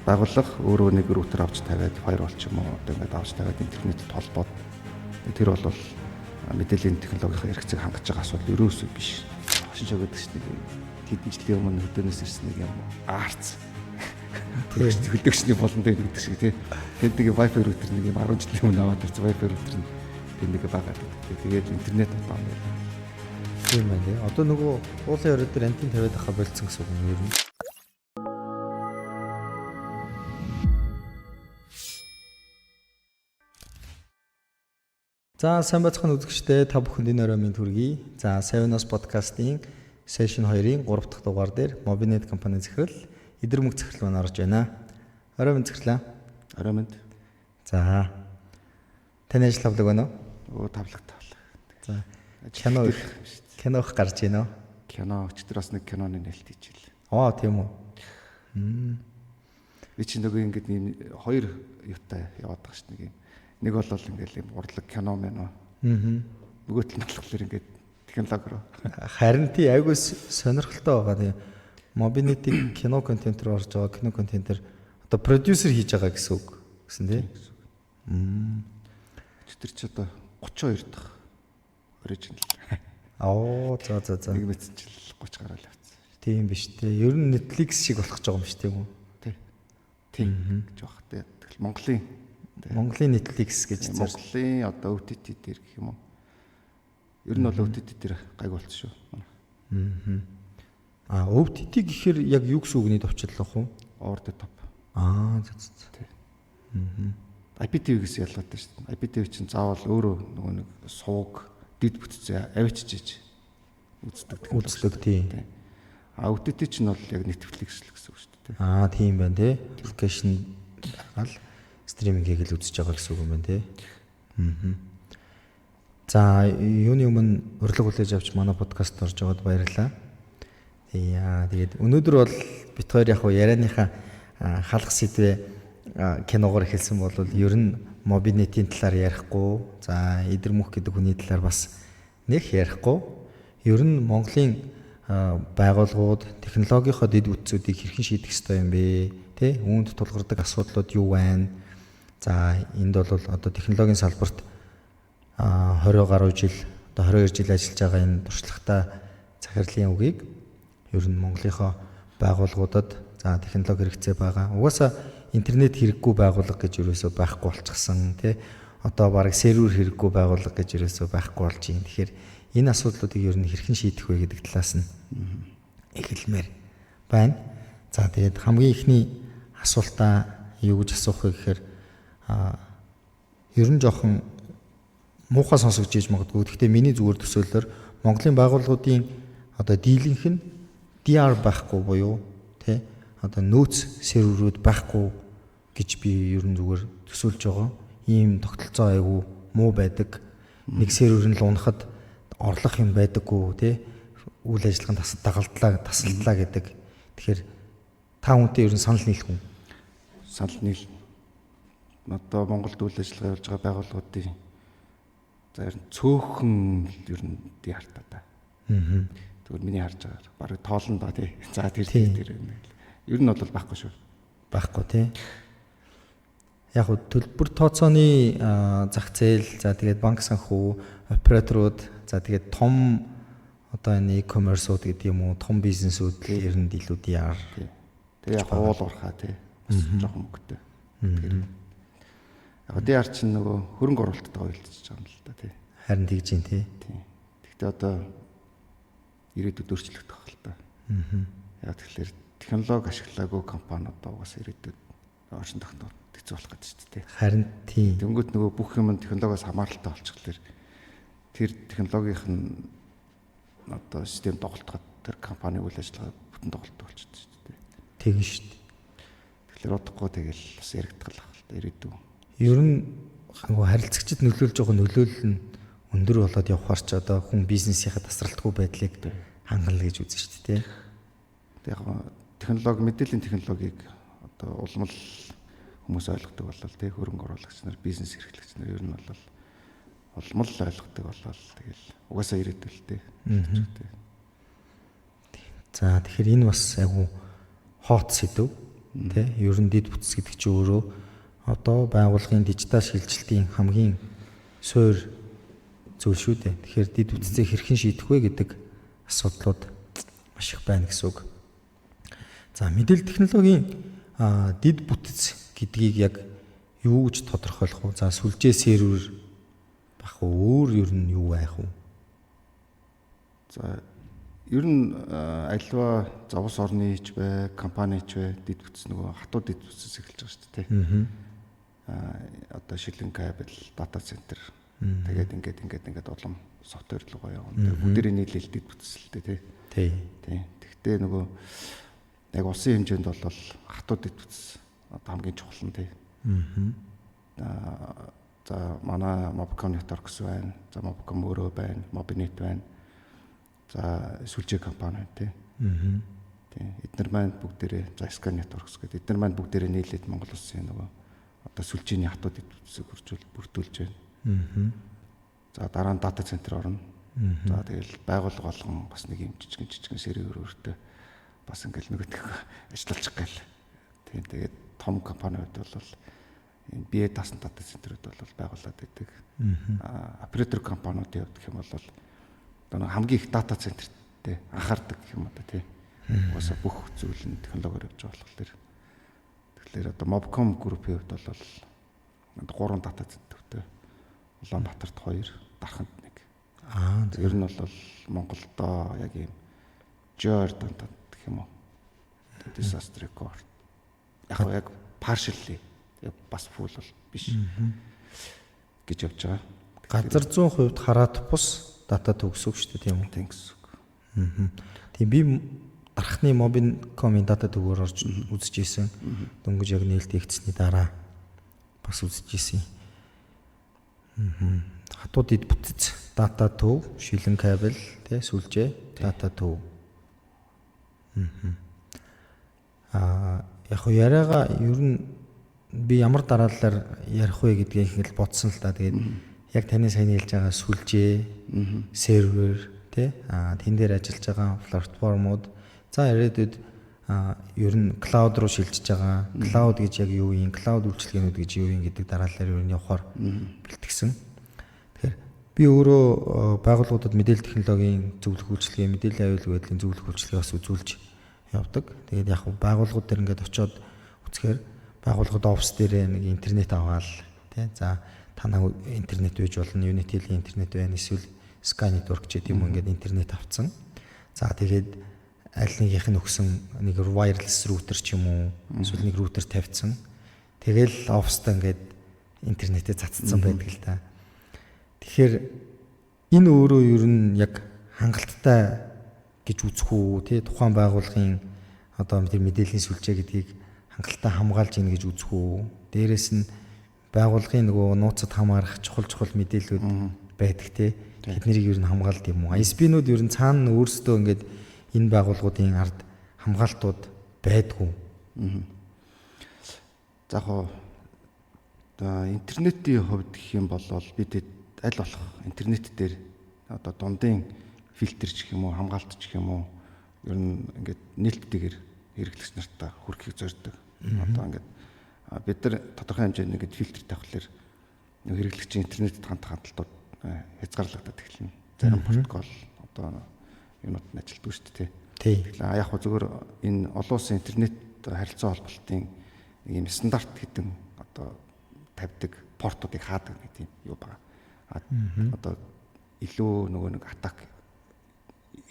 байгууллага өөрөө нэг рутер авч тавиад firewall ч юм уу одоо ингээд авч тавиад интернетэд холбоод тэр бол мэдээллийн технологийн хэрэгцээг хангаж байгаа асуудал ерөөсөө биш. Хошинч өгöd гэж нэг хэдэн жилийн өмнө хөдөөнөөс ирсэн нэг юм арц. Хөлдөгчний болонд байдаг гэдэг шиг тий. Тэнд нэг Wi-Fi router нэг юм 10 жилийн өмнө аваад ирсэн Wi-Fi router нь тэнд нэг байгаа. Тэгээд интернет удаан байл. Тийм байна тий. Одоо нөгөө уулын орой дээр антин тавиад ахаа болцсон гэсэн үг юм ер нь. За сайн бацхан үзэгчдээ та бүхэнд энэ орой минь хүргэе. За Savnos podcast-ийн session 2-ын 3 дахь дугаар дээр Mobinet компани захирал Идэр мөнх захирал маань орж байна. Орой минь захирлаа. Орой минь. За. Таны ажил тавлаг байна Оо уу? тавлаг. За. Кино гарч байна уу? Кино өчтөр бас нэг киноны нээлт хийчихлээ. Аа тийм үү. Би чи нөгөө ингэдэг ийм хоёр юутай яваад байгаа шүү дээ. Нэг бол ингээл юм урлаг кино мэн үү. Нөгөө тал нь болохоор ингээд технологи руу. Харин тий айгуус сонирхолтой байгаа тийм. Mobinet-ийн кино контент руу орж байгаа кино контентер одоо продюсер хийж байгаа гэсэн үг гэсэн тий. Өчтөр чи одоо 32 дахь оригинал. Оо за. Нэг мэдсэнчил 30 гараал явцсан. Тийм биш тий. Ер нь Netflix шиг болох гэж байгаа юм шүү тийм үү? Тийм. Гэж баг тий. Тэгэл Монголын Netflix гэж зэрэг. Монголын одоо OTT дээр гэх юм уу? Ер нь бол OTT дээр гайг болчихсон шүү. OTT гэхээр яг юу гэсэн үгний товчлох вэ? Over the top. За. IPTV гэсэн ялгаатай шүү дээ. IPTV чинь заавал өөрөө нөгөө нэг сувг дид бүтцээ авчиж үздэг тийм. OTT чинь бол яг Netflix л гэсэн үг шүү дээ. Тийм байна тий. Application дагаад стриминг хийгээл үзэж байгаа гэсэн үг юм байна тий. За юуны өмнө урилга хүлээж авч манай подкаст орж байгаад баярлалаа. Тэгээд өнөөдөр бол бит хоёр яг ярианыхаа халах сэдвээ киногоор эхэлсэн бол ер нь Mobinet-ийн талаар ярихгүй, за Идэр мөнх гэдэг хүний талаар бас нэг ярихгүй. Ер нь Монголын байгууллагууд технологийнхоо дэд бүтцүүдийг хэрхэн шийдэх ёстой юм бэ? Тэ үүнд тулгардаг асуудлууд юу байна? За энд бол одоо технологийн салбарт 20 гаруй жил одоо 22 жил ажиллаж байгаа энэ туршлагатай захирлын үгийг ер нь Монголынхоо байгууллагуудад за технологи хэрэгцээ байгаа. Угаасаа интернет хэрэггүй байгууллага гэж ерөөсөө байхгүй болчихсон тий. Одоо бараг сервер хэрэггүй байгууллага гэж ерөөсөө байхгүй болж байна. Тэгэхээр энэ асуудлуудыг ер нь хэрхэн шийдэх вэ гэдэг талаас нь эхэлмээр байна. За тэгээд хамгийн ихний асуултаа юу гэж асуух вэ гэхээр ер нь жоохон муухай сонсогдож иж магадгүй. Гэхдээ миний зүгээр төсөөлөөр Монголын байгууллагуудын одоо дийлэнх нь DR байхгүй буюу тий одоо нөөц серверүүд байхгүй гэж би ер нь зүгээр төсөөлж байгаа. Ийм тогтолцоо айгүй муу байдаг. Нэг сервер нь л унахад орлох юм байдаггүй тий үйл ажиллагаанд тасалдлаа гэдэг. Тэгэхээр та хүнтэй ер нь санал нийлэх үү? Санал нийл. Одоо Монголд үйл ажиллагаа явуулж байгаа байгууллагуудын за ер нь цөөхөн ер нь DR-таа та. Тэгвэл миний харж байгаагаар барыг тоолно ба тий. За тэр ер нь бол байхгүй шүү. Байхгүй тий. Яг хөө төлбөр тооцооны зах зээл за тэгээд банк санхүү операторууд за тэгээд том одоо энэ e-commerce-ууд гэдэг юм уу том бизнесүүд ер нь илүү DR. Тэгээ яг уул уурхаа тий. Бас жоохон мөнгөтэй. Яг DR чинь нөгөө хөрөнгө оруулалттай уялдчихж байгаа юм л да тий. Харин тэгж юм тий. Гэхдээ одоо ирээдүйд өөрчлөгдөх байх л та. Яг тэгэхээр технологи ашиглаагүй компаниуд угаасаа ирээдүйд орчин тогтнол хэцүү болох гэдэг шүү дээ. Харин тийм. Тэнгүүт нөгөө бүх юм технологиос хамааралтай болчихлоо. Тэр технологийнх нь одоо систем тоглолтоход тэр компани үйл ажиллагаа бүтэн тоглолттой болчихсон шүү дээ. Тэгнь шүү дээ. Тэгэхээр удахгүй тэгэл бас яригдах л байна л да ирээдүй. Ер нь харилцагчид нөлөөлж байгаа нөлөөлөл нь өндөр болоод явхаар ч одоо хүн бизнесийнхаа тасралтгүй байдлыг хангана гэж үзэн шүү дээ. Яг технологи мэдээллийн технологиг одоо улмал хүмүүс ойлгодог болол тий хөрөнгө оруулагч нар бизнес эрхлэгч нар ер нь бол улмал ойлгодог болол тэгэл угаасаа ирээдүйтэй. За тэгэхээр энэ бас айгу хот сэдв. тий. Ер нь дид бүтц гэдэг чинь өөрөө одоо байгууллагын дижитал шилжилтийн хамгийн суур зүйл шүү дээ. Тэгэхээр дид бүтцээ хэрхэн шийдэх вэ гэдэг асуудлууд маш их байна гэсэн үг. За мэдээлэл технологийн дид бүтц гэдгийг яг юу гэж тодорхойлох вэ? За сүлжээ сервер бах өөр ер нь юу байх вэ? За ер нь альва зовс орны ч бай, компани ч бай дид бүтц нөгөө хатуу дид бүтцээс эхэлж байгаа шүү дээ. Одоо шилэн кабель, дата центр тэгээд ингээд улам софтвер руу явна. Бүгдээрээ нийлэл дид бүтц л дээ тий. Тэгтээ нөгөө яг улсын хэмжээнд бол хатуу дид бүтц одоо хамгийн чухал нь тий. За манай Mobcom Networks байна. За Mobcom өөрөө байна, Mobinet байна. За сүлжээ компани байна тий. Эдгээр маань бүгдээрээ за Sky Networks гэдэг эдгээр маань бүгдээрээ нийлээд Монгол улсын нөгөө одоо сүлжээний хатуу дид бүтцийг бүрдүүлж байна. За дараа нь дата центр орно. За тэгэл байгууллага болгон бас нэг юм жижигэн сервер өөртөө бас ингээл нэг ажиллаж гал. Тэгээд том компаниуд бол энэ бие даасан дата центрүүд бол байгуулад байдаг. Оператор компаниудын хувьд гэх юм бол одоо хамгийн их дата центртэй анхаардаг гэх юм одоо тий. Угаасаа бүх зүйл нь технологиор явж байгаа болохоор тэгэхээр одоо Mobcom группийн хувьд бол 3 дата центртэй. Улаанбаатарт 2, Дарханд 1. Ер нь бол Монголдо яг ийм Jordan гэх юм уу. Disaster record. Яг partially бас full бол биш гэж явж байгаа. Газар 100% хараад бус дата төгсөв шүү дээ тийм үү? Тийм гэсэн үг. Тийм би дарахны Mobcom-ийн дата төгөөр орж үзэж ийсэн. Дөнгөж яг нээлттэй ихтсний дараа бас үзэж ийсэн. Хатуу дид бүтц дата төв, шилэн кабель, тий сүлжээ, дата төв. Яг хөө яриага ер нь би ямар дараалалаар ярих вэ гэдгийг их л бодсон л да. Тэгээд яг таны сайн хэлж байгаа сүлжээ, сервер, тий тэн дээр ажиллаж байгаа платформуд, за ирээдүйд ер нь клауд руу шилжиж байгаа. Клауд гэж яг юу юм? Клауд үйлчилгээнүүд гэж юу юм гэдэг дараалалаар ер нь явахаар бэлтгэсэн. Тэгэхээр би өөрөө байгууллагуудад мэдээлэл технологийн зөвлөх үйлчилгээ, мэдээллийн аюулгүй байдлын зөвлөх үйлчилгээ бас үзүүлж явдаг. Тэгээд яг байгууллагууд дээр ингээд очиод үзэхээр байгууллагууд офс дээр нэг интернет аваад тий за танаа интернет байж болно, Unity-ийн интернет байна, эсвэл Sky Network ч гэдэм юм ингээд интернет авцсан. За тэгээд аль нэгийнх нь өгсөн нэг wireless router ч юм уу, эсвэл нэг router тавьсан. Тэгэл офстой ингээд интернетээ цацсан байдаг л да. Тэгэхээр энэ өөрөө ер нь яг хангалттай гэж үзэх үү, тий тухайн байгууллагын одоо тэр мэдээллийн сүлжээ гэдгийг хангалттай хамгаалж ийн гэж үзэх үү. Дээрээс нь байгууллагын нөгөө нууцад хамаарах чухал мэдээлэлүүд байдаг тий. Тэднийг ер нь хамгаалд юм уу? ISP-нүүд ер нь цаана өөрсдөө ингээд энэ байгууллагуудын ард хамгаалтууд байдгүй. За хоо интернетийн хувьд гэх юм бол бид аль болох интернет дээр одоо дундын фильтр ч гэх юм уу, хамгаалт ч гэх юм уу ер нь ингээд нээлттэйгээр хэрэглэгч нартаа хүрэхийг зорддог. Одоо ингээд бид нар тодорхой хэмжээний ингээд фильтр тавихлаар хэрэглэгчийн интернетэд хандалтууд хязгаарлагдаад эхэлнэ. Зарим протокол одоо юмуд нь ажилтдаг шүү дээ. Тэгэхээр яг хөө зөвхөн энэ олон улсын интернет харилцаа холболтын нэг юм стандарт гэдэг одоо тавьдаг портуудыг хаадаг нэг тийм юу байгаа. Одоо илүү нөгөө нэг атак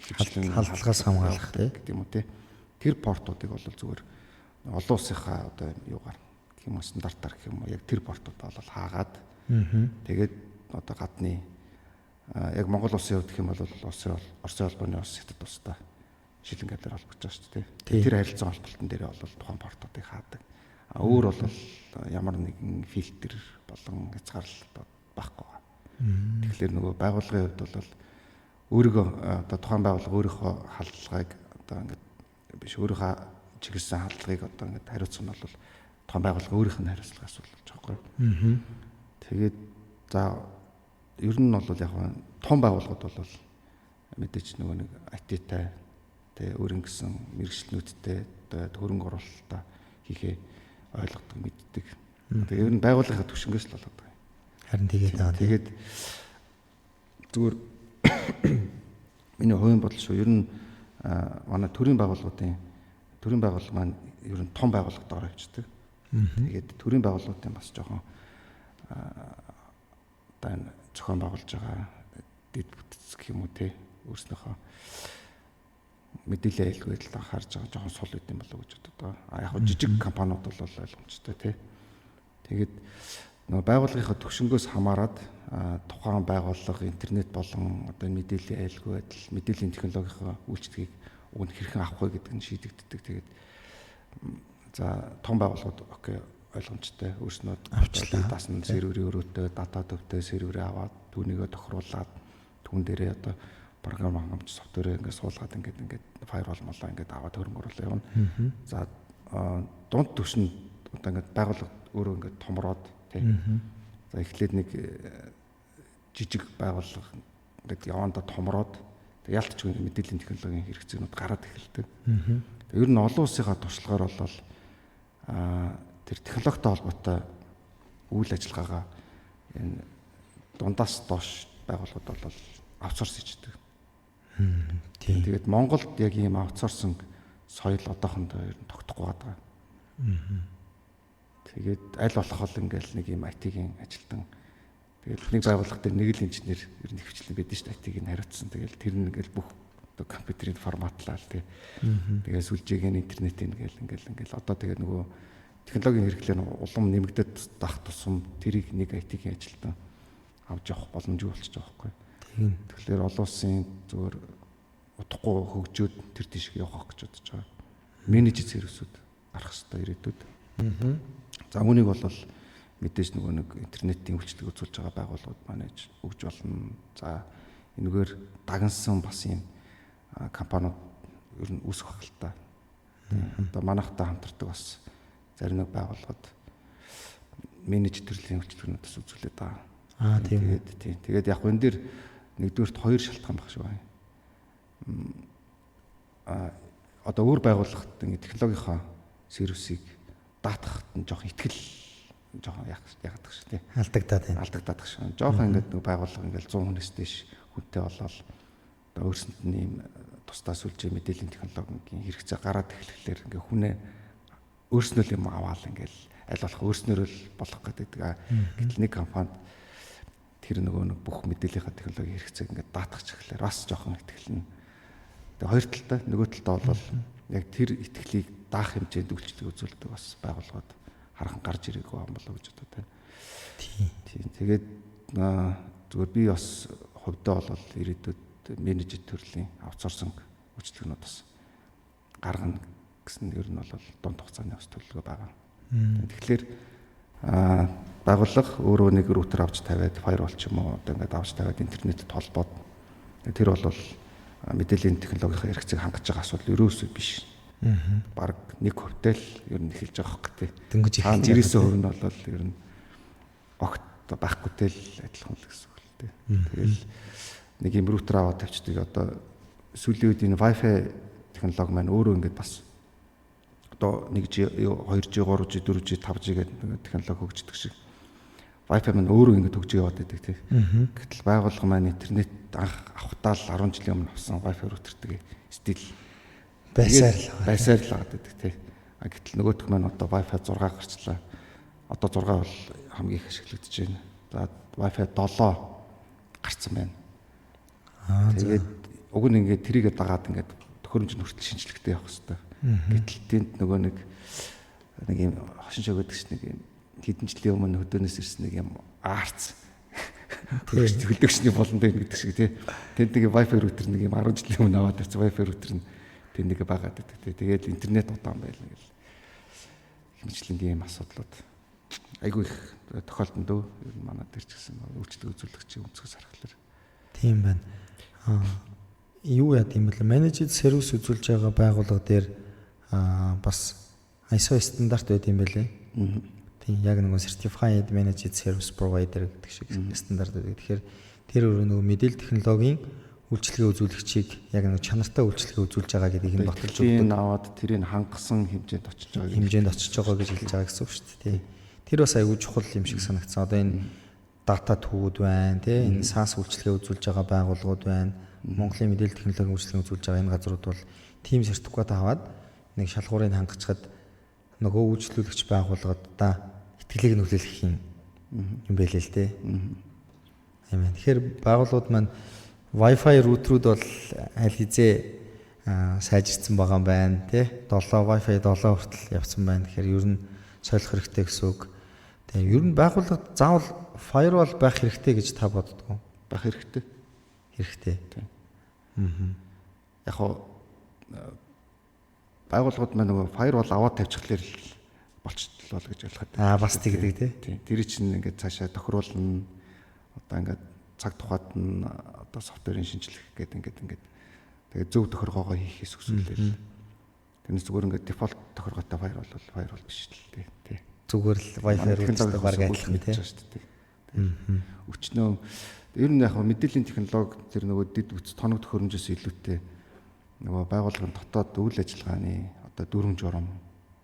халдлагаас хамгаалах гэдэг юм уу те. Тэр портуудыг бол зүгээр олон улсынхаа одоо юугаар гэх юм стандартаар гэх юм уу яг тэр портууд бол хаагаад тэгээд одоо гадны яг Монгол улсын хувьд гэх юм бол Оросын холбооны улс хятад улстай шилэн кабель холбогдож байгаа шүү дээ. Тэр харилцан холболтон дээр бол тухайн портуудыг хаадаг. Өөр бол ямар нэгэн фильтр болон хязгаарлалт байхгүй байгаа. Тэгэхээр нөгөө байгууллагын хувьд бол өөрийгөө одоо тухайн байгууллага өөрийнхөө халдлагыг одоо ингээд биш өөрийнхөө чиглэсэн халдлагыг одоо ингээд хариуцах нь бол тухайн байгууллага өөрийнх нь хариуцлагаас болж байгаа байхгүй. Тэгээд за ер нь бол яг том байгууллагууд бол мэдээч нөгөө нэг IT-тай тэгээ өөрийн гэсэн мэргэжлнүүдтэй одоо хөрөнгө оруулалтаа хийхээ ойлгодог, мэддэг. Тэгээ ер нь байгууллагын түвшингээс л болоод байгаа. Харин тэгээд аа. Тэгээд зүгээр миний хувийн бодол шүү. Ер нь манай төрийн байгууллагын маань ер нь том байгууллагад ороо явчихдаг. Тэгээд төрийн байгууллагын бас жоохон одоо энэ зохион байгуулж байгаа дэд бүтц гэх юм уу те өөрснөөхөө мэдээлэл айлгүйд л анхаарж байгаа жоохон сул үт юм болов уу гэж боддог. Яг нь жижиг компаниуд бол ойлгомжтой те. Тэгээд нөгөө байгууллагынхаа төвшнгөөс хамаарат тухайн байгууллага интернет болон одоо мэдээллийн айлгүй байдал, мэдээллийн технологийн үйлчлэгийг уг нь хэрхэн авах вэ гэдэг нь шийдэгддэг. Тэгээд за том байгууллагууд окей ойлгомжтой өөрснөө авчлаа. Дасан серверийн өрөөтэй, дата төвтэй серверээ аваад түүнийгээ тохируулаад түүн дээрээ одоо програм хангамж софтверээ ингээд суулгаад ингээд файрвол молоо ингээд аваад хөрөнгө оруулалт явна. За дунд түвшин одоо ингээд байгууллага өөрөө ингээд томроод тий. За эхлээд нэг жижиг байгууллага ингээд яванда томроод ялтч мэдээллийн технологийн хэрэгцээнүүд гараад эхэлдэг. Ер нь олон улсынхаа туршлагаар бол тэр технологитой холбоотой үйл ажиллагаагаа энэ дундаас доош байгууллагууд бол аутсорс хийдэг. Тэгээд Монголд яг ийм аутсорсинг соёл одоохондоо ер нь тогтохгүй байгаа. Тэгээд аль болох бол ингээл нэг ийм IT-ийн ажилтан тэгээд нэг байгууллага дээр нэг л инженер ер нь хвчлэн байдэн шүү дээ IT-ийг хариуцсан. Тэгээд тэр нь ингээл бүх одоо компьютерийг форматлаа л тий. Тэгээд сүлжээг нь интернетийн ингээл одоо тэгээд нөгөө технологийн хэрэглээ нь улам нэмэгдээд дах тусам тэрийг нэг IT-ийн ажилтан авч явах боломжгүй болчихж байгаа байхгүй. Тэгэхээр олон улсын зөвөр утгагүй хөгжөөд тэр тийшээ явах гэж бодож байгаа. Менежер сервисүүд гарах хэрэгтэй ирээдүйд. За үүнийг бол мэдээж нөгөө нэг интернетийн үйлчлэг үзүүлж байгаа байгууллагууд манайж өгж болно. За энэгээр дагнсан бас юм компаниуд ер нь үүсэх баг л та. Одоо манайхтай хамтардаг бас зарим нэг байгууллагад менежер төрлийн үйлчлэгнүүдээс үзүүлээд байгаа. Тийм. Тэгээд яг энэ дэр нэгдүгээрт хоёр шалтгаан баг шүү. Одоо өөр байгууллагад ингэ технологийнхаа сервисийг даатгахад нь жоохон ихтгэл жоохон яагаад гэж тий. Алдагдаад гэж. Жоохон ингэ нэг байгууллага ингээл 100 хүнээс дээш хүнтэй болоод одоо өөрсөнд нь ийм тусдаа сүлжээ мэдээллийн технологийн хэрэгцээ гараад эхлэхлээр ингээ хүнээ өөрснөө л юм аваал ингээл аль болох өөрснөөрөө л болох гэдэг. Гэтэл нэг компанид тэр нөгөө нэг бүх мэдээллийнхаа технологийн хэрэгцээг ингээд даатгах чиглэлээр бас жоохон ихтгэлнэ. Тэгээ хоёр талтай нөгөө талтай бол яг тэр итгэлийг даах хэмжээнд үйлчлэг үзүүлдэг бас байгууллагууд хархан гарч ирээгүй юм болоо гэж бодод байна. Тийм. Тэгээд зүгээр би бас хувьдаа бол ирээдүйд менежер төрлийн аутсорсинг үйлчлэгнүүд бас гаргана гэсэн ер нь бол дунд хугацааны бас төлөвлөгөө байгаа. Тэгэхээр байгууллага өөрөө нэг рутер авч тавиад файрвол ч юм уу одоо ингээд авч тавиад интернетэд холбоод тэр бол мэдээллийн технологийн хэрэгцээг хангаж байгаа асуудал ерөөсөө биш. Бараг 1% л ер нь эхэлж байгаа хөөх гэдэг. Дөнгөж эхэлж 90% нь бол ер нь огт байхгүйтэй л адилхан л гэсэн үг л дээ. Тэгэл нэг юм рутер аваад тавьчихдаг. Одоо сүүлийн үед энэ Wi-Fi технологи маань өөрөө ингээд бас одоо 1G, 2G, 3G, 4G, 5G гэдэг технологи хөгждөг шиг Wi-Fi маань өөрөө ингэж хөгжиж яваад байдаг тий. Гэтэл байгууллага маань интернет анх авахтаа л 10 жилийн өмнө авсан Wi-Fi routerтэй стил байсаар л аваад байдаг тий. Гэтэл нөгөөх маань одоо Wi-Fi 6 гарчлаа. Одоо 6 бол хамгийн их ашиглагдаж байна. За Wi-Fi 7 гарцсан байна. Тэгээд уг нь ингээд тэрийгэ дагаад ингээд төхөөрөмж нь хүртэл шинжлэхтэй явах хэрэгтэй. Гэтэл тэнд нөгөө нэг юм хошин шог гэдэг чинь нэг юм хэдэн жилийн өмнө хөдөөнөөс ирсэн нэг юм арц хөлдөгчний болондоо юм гэдэг шиг тий. Тэнд нэг Wi-Fi router нэг юм 10 жилийн өмнө аваад тавьсан Wi-Fi router нь тэнд нэг байгаад байдаг тий. Тэгээд интернет удаан байлаа гэл. Хэмжлэнгийн юм асуудлууд айгүй их тохиолдонд дөө ер нь манай дээр ч гэсэн үйлчлэг үзүүлэгчийн өнцгөөс харахаар тийм байна. Юу яа гэм бэ? Менежер сервис үзүүлж байгаа байгууллага дээр бас ISO стандарт байд юм байлээ. Тийм яг нэг certified managed service provider гэдэг шиг стандарт байдаг. Тэгэхээр тэр өөрөө нөгөө мэдээлэл технологийн үйлчлэгээ үзүүлэгчийг яг нэг чанартай үйлчлэгээ үзүүлж байгаа гэдгийг нь баталж өгдөг. Аваад тэрийг хангасан хэмжээнд очиж байгаа гэж хэлж байгаа гэсэн үг шүү дээ. Тэр бас аягүй чухал юм шиг санагдсан. Одоо энэ дата түүхүүд байна, тий энэ SaaS үйлчлэгээ үзүүлж байгаа байгууллагууд байна. Монголын мэдээлэл технологийн үйлчлэгээ үзүүлж байгаа энэ газрууд бол team сертификат аваад нэг шалгуурыг хангацгаад нөгөө үйлчлүүлэгч байгууллагуудаа итгэлийг нөлөөлөх юм байлээ л дээ. Амен. Тэгэхээр байгууллагууд маань Wi-Fi router-ууд бол аль хизээ сайжирсан байгаа юм байна, тий. Wi-Fi 7 хүртэл явсан байна. Тэгэхээр ер нь солих хэрэгтэй гэсэн үг. Тэгээ ер нь байгууллагад заавал firewall байх хэрэгтэй гэж та боддгоо. Байх хэрэгтэй. Хэрэгтэй. Тийм. Яг хоо байгууллагууд маань нөгөө firewall аваад тавьчихлаар болчихлоо гэж ойлгоход. Бас тэгдэг тий. Тэр чинь ингээд цаашаа тохируулна. Одоо ингээд цаг тухайд нь одоо софтверийн шинжилэх гэдэг ингээд тэгээд зөв тохиргоогоо хийхээс өсвөлээ. Тэрнээс зүгээр ингээд дефолт тохиргоотой firewall биш л тий. Зүгээр л Wi-Fi router баг адилхан тий. Өчнөө ер нь яг мэдээллийн технологи тэр нөгөө дэд үц тоног төхөөрөмжөөс илүүтэй нөгөө байгууллагын дотоод үйл ажиллагааны одоо дүрм журам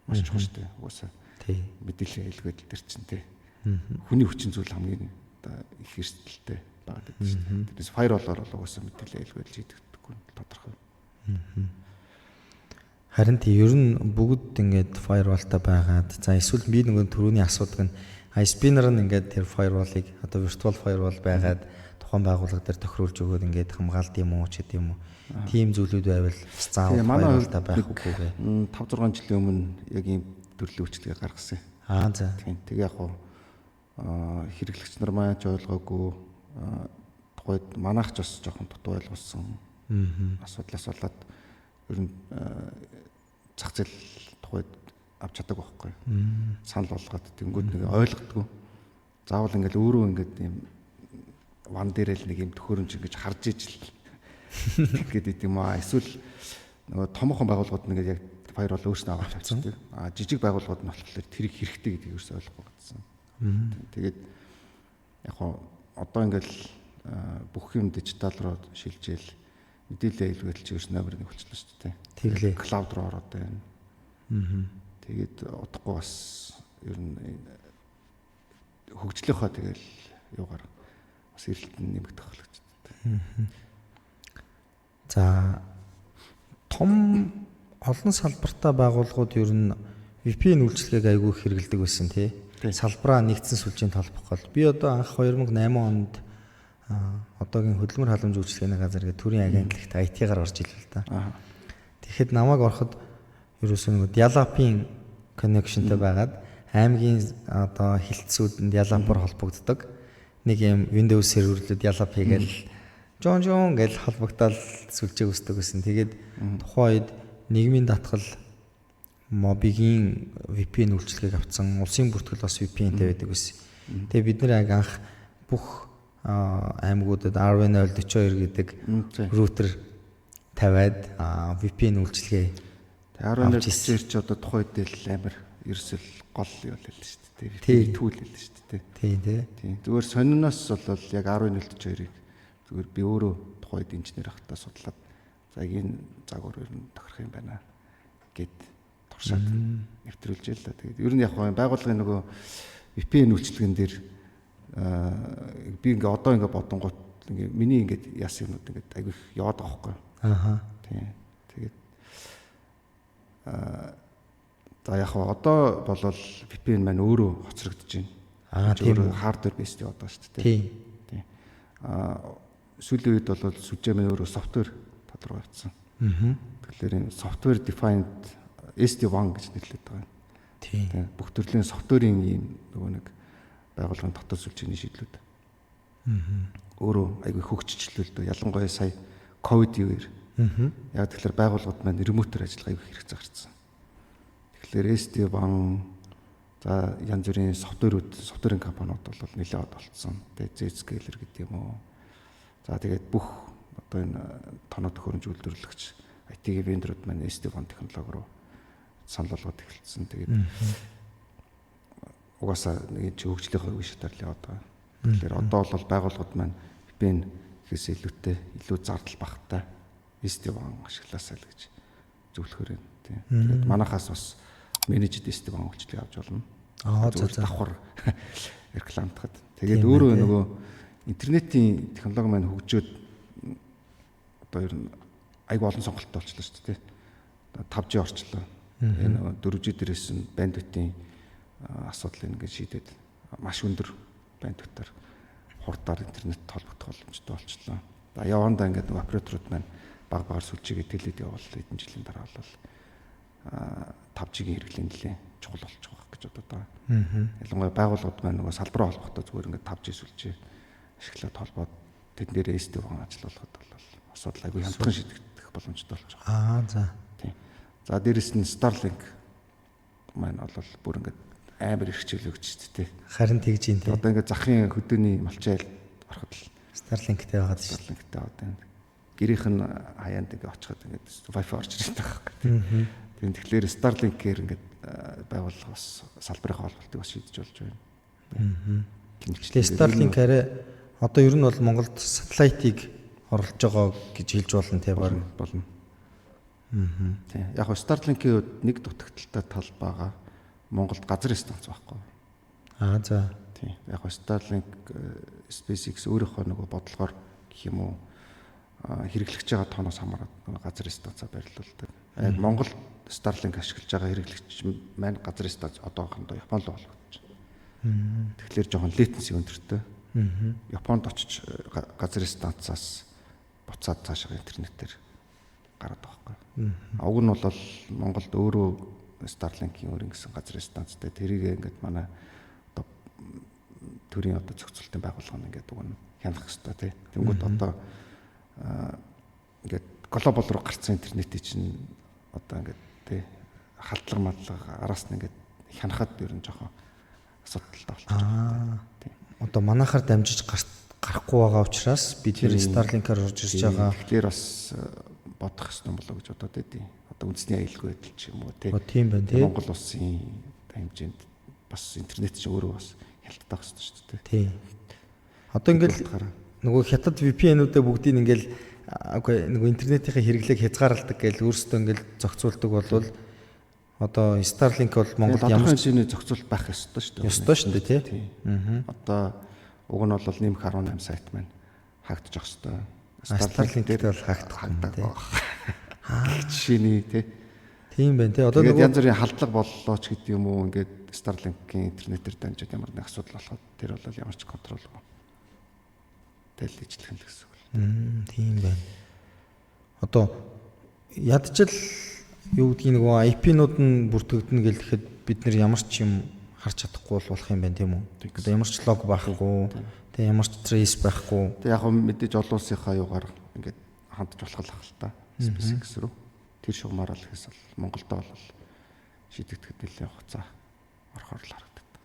маш чухал шүү дээ. Угаасаа мэдээллийн хэлбэл төр чинь тий. Хүний хүчин зүйл хамгийн одоо их эрсдэлтэй байгаа гэдэг шүү дээ. Тэрнээс firewall-оор бол угаасаа мэдээллийн хэлбэл хийдэгдэхгүй тодорхой. Харин тий ер нь бүгд ингээд firewall-тай байгаад за эсвэл би нөгөө түрүүний асуудаг нь iSpinner нь ингээд тэр firewall-ыг одоо virtual firewall байгаад тухайн байгууллага дээр тохируулж өгөөд ингээд хамгаалт юм уу ч гэдэм юм уу. Тим зүйлүүд байвал заавал firewall-тай байх үгүй гэ. 5-6 жилийн өмнө яг ийм төрлийн үйлчлэгээ гаргасан. За. Тэгээ яг хэрэглэгч нар маань ч ойлгоогүй тухайд манайх ч бас жоохон дутуу ойлгуулсан. Асуудлаас болоод ер нь зах зээл тухайд авч чаддаг байхгүй. Санал болгоод тэнгууд нэг ойлгодгүй. Заавал ингээл өөрөө ингээд юм ван дээрэл нэг юм төхөөрөмж ингэж харж ижил тэгээд юм аа эсвэл нөгөө томоохон байгууллагууд нэгээд яг firewall өөрснөө авч авчихдаг. Жижиг байгууллагууд нь болохоор тэрийг хэрэгтэй гэдгийг ерөөсөй ойлгохгүй гэсэн. Тэгээд яг одоо ингээл бүх юм дижитал руу шилжээл мэдээлэл хэлбэл чи ерөөс номер 1 болчихлоо шүү дээ. Тэглээ. Клауд руу ороод байна. Тэгээд удахгүй бас ер нь хөгжлийнхөө тэгэл юугаар бас эрэлт нь нэмэгдэх болчихсон. За том олон салбартай байгууллагууд ер нь VPN үйлчилгээг айгүй их хэрэглэдэг байсан тий. Салбараа нэгдсэн сүлжээнд холбох гол. Би одоо анх 2008 онд одоогийн хөдөлмөр халамж үйлчилгээний газар гэдэг төрийн агентлагт IT-гаар орж ирлээ л да. Тэгэхэд намайг ороход ерөөсөө нэг dial-up-ийн connection-тэй байгаад аймгийн одоо хилцүүдэнд dial-up-аар холбогддог. Нэг юм Windows серверлүүд dial-up хийгээл жон гэж холбогдоод сүлжээ үүсдэг гэсэн. Тэгээд тухайн үед нийгмийн татгал мобигийн VPN үйлчилгээг авсан. Улсын бүртгэл бас VPN-тэй байдаг байсан. Тэгээ бид нэр анх бүх аймагуудад RV042 гэдэг рутер тавиад VPN үйлчилгээ. RV042 ч одоо тухайн үед л амар ерөөсөл гол юу л л шүү дээ. Түүл л шүү дээ. Тийм. Зүгээр сониноос бол яг RV042-ыг зүгээр би өөрөө тухайн үед инженер ахтаа судлаад за энэ загвар ер нь тохирох юм байна гэд туршаад нэвтрүүлж л да. Тэгээд ер нь яг байгууллагын нөгөө VPN үйлчилгээн дээр би ингээ одоо ингээ бодонгууд ингээ миний ингээ яасан юмуд ингээ айгүй их яваад байгаа байхгүй. Тийм. Тэгээд за яг одоо болвол VPN маань өөрөө хоцрогдож байна. Тийм. Хардвер бейсд яваад байгаа шүү дээ. Тийм. Сүүлийн үед бол сүлжээ маань өөрөө софтвер тодорхойлсон. Тэгэхээр энэ software defined SD1 гэж нэрлэдэг байгаа. Тийм. Бүх төрлийн софтверийн ийм нөгөө нэг байгууллагын дотоод сүлжээний шийдлүүд. Өөрөө айгүй хөгжчлөл дөө ялангуяа сая ковидын үеэр. Яг тэгэхээр байгууллагууд маань ремотор ажиллагаа айгүй хэрэгцээ гарсан. Тэгэхээр SD1 за янз бүрийн софтверийн компаниуд бол нэлээд олдсон. Тэгээ Zscaler гэдэг юм уу. За тэгээд бүх одоо энэ тоног төхөөрөмж үйлдвэрлэгч IT-ийн вендорууд маань SD1 технологи руу санал болгоод эхэлсэн. Тэгээд угаасаа нэг чи хөгжлийнхөө үе шатаар л яваад байгаа. Тэгэхээр одоо бол байгууллагууд маань VPN ихээс илүү зардал багтаа SD-WAN ашигласаа л гэж зөвлөхөр байна. Тэгээд манайхаас бас менежд SD-WAN үйлчлэг авч болно. Давхар рекламтахад. Тэгээд өөрөө нөгөө интернетийн технологи маань хөгжөөд одоо ер нь айгүй олон сонголттой болчихлоо шүү дээ. 5G орчлоо. Энэ 4G дээрээс нь бандвитийн асуудал ингээд шийдээд маш өндөр бандвитаар хурдаар интернет холбогдох боломжтой болчихлоо. Явандаа ингээд нөгөө операторууд маань баг сүлжээгээ тэлээд явбал хэдэн жилийн дараа бол 5G-ийн хэрэглээ нэлээд чухал болчих واخ гэж бодоод байгаа. Ялангуяа байгууллагууд маань нөгөө салбараа холбохдоо зүгээр ингээд 5G сүлжээ ашиглаад холбоод тэдэн дээр SD-WAN ажиллуулахад бол асуудал айгүй хямдхан шийдэгдэх боломжтой болчих. За. Тийм. За дээрэс нь Starlink маань бол бүр ингээд амар их хичээл өгч дээ. Харин тэгж юм тий. Одоо ингээд захын хөдөөний малчайл ороход л Starlink-тэй байгаад шүү. Starlink-тэй одоо гэрийнх нь хаяанд ингээд очиход ингээд Wi-Fi орж ирэх таахгүй. Тэгэхээр Starlink-ээр ингээд байгууллага бас салбарын холболтыг бас шийдэж болж байна. Тэгээ Starlink арай одоо ер нь бол Монголд сателлитыг оруулж байгаа гэж хэлж болно тий баг. Болно. Тийм. Яг нь Starlink-ийн хувьд нэг дутагдaltaй тал байгаа. Монголд газрын станц байхгүй. За. Тийм. Яг нь Starlink SpaceX өөрийнхөө нөгөө бодлогоор гэх юм уу хэрэглэгч байгаа тооноос хамаарат газрын станцаа байрлуулдаг. Яг Монголд Starlink ашиглаж байгаа хэрэглэгч маань газрын станц одоохондоо Японд л болгож байна. Тэгэхээр жоохон latency өндөртэй. Японд очиж газрын станцаас буцаад цаашаа интернетээр гараад байгаа байхгүй. Уг нь бол Монголд өөрөө Starlink-ийн өөр ингэсэн газрын станцтай тэрийг ингээд манай одоо төрийн одоо зохицуулалтын байгууллага нь ингээд уг нь хянах хэрэгтэй тий. Тэнгүүд одоо ингээд глобал руу гарсан интернетийг чинь одоо ингээд тий халдлага мадлага араас нь ингээд хянахад ер нь жоохон асуудалтай болчихсон. Тий. Одоо манайхаар дамжиж гарахгүй байгаа учраас бид нэр Starlink-аар орж ирж байгаа. Тэгэхээр бас бодох хэрэгтэй болоо гэж бодоод байдیں۔ Одоо үндэсний аюулгүй байдал ч юм уу тий. Тийм байна тий. Монгол улсын хэмжээнд бас интернет чинь өөрөө бас хялттай байх хэрэгтэй шүү дээ. Тий. Одоо ингээл нөгөө хятад VPN-уудаа бүгдийг ингээл нөгөө интернетийн хэрэглээг хязгаарладаг гэж өөрсдөө ингээл зохицуулдаг болвол одоо Starlink бол Монголд ямар хэмжээний зохицуулт байх ёстой шүү дээ. Ёстой шүү дээ тий. Одоо уг нь бол нэмэх 18 сайт маань хаагдчих ёстой. Starlink дээр бол хаагдах тий. Жишээний тий. Тийм байна тий. Одоо нөгөө янз бүрийн халдлага боллоо ч гэдэг юм уу ингээд Starlink-ийн интернетээр дамжаад ямар нэг асуудал болоход тэр бол ямар ч контролгүй. Тэл ижлэх нь л гэсэн үг. Тийм байна. Одоо ядчил юу гэдгийг нөгөө IP-нууд нь бүртгэгдэнэ гэхэд бид нэр ямар ч юм харж чадахгүй болох юм байна тийм үү? Одоо ямар ч лог байхгүй, тэг ямар ч trace байхгүй. Тэг яг мэдээж олон улсынхаа юугаар ингээд хандж болох л ахал та. SpaceX рүү тэр шугамаар л хэсэл Монголдо бол шийдэгдэхэд нэлээд хугацаа орохоор л харагддаг.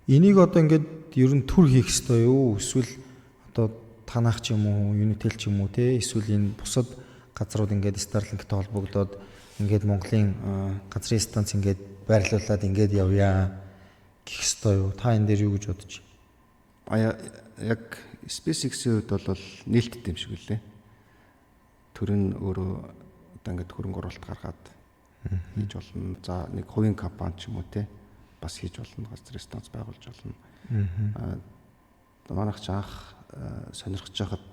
Энийг одоо ингээд ер нь төр хийх ёстой юу? Эсвэл одоо танах ч юм уу, Unitel ч юм уу те эсвэл энэ бусад газрууд ингээд Starlink-тэй холбогдоод ингээд Монголын газрын станц ингээд байрлуулад ингээд явъя гэх ёстой юу? Та энэ дээр юу гэж бодож байна? Яг SpaceX-ийн хувьд бол нээлттэй юм шиг үлээ. Тэр нь өөрөө одоо ингээд хөрөнгө оруулалт гаргаад хийж болно. За нэг хувийн компани ч юм уу те бас хийж болно. Газрын станц байгуулж болно. Манайх ч анх сонирхож байхад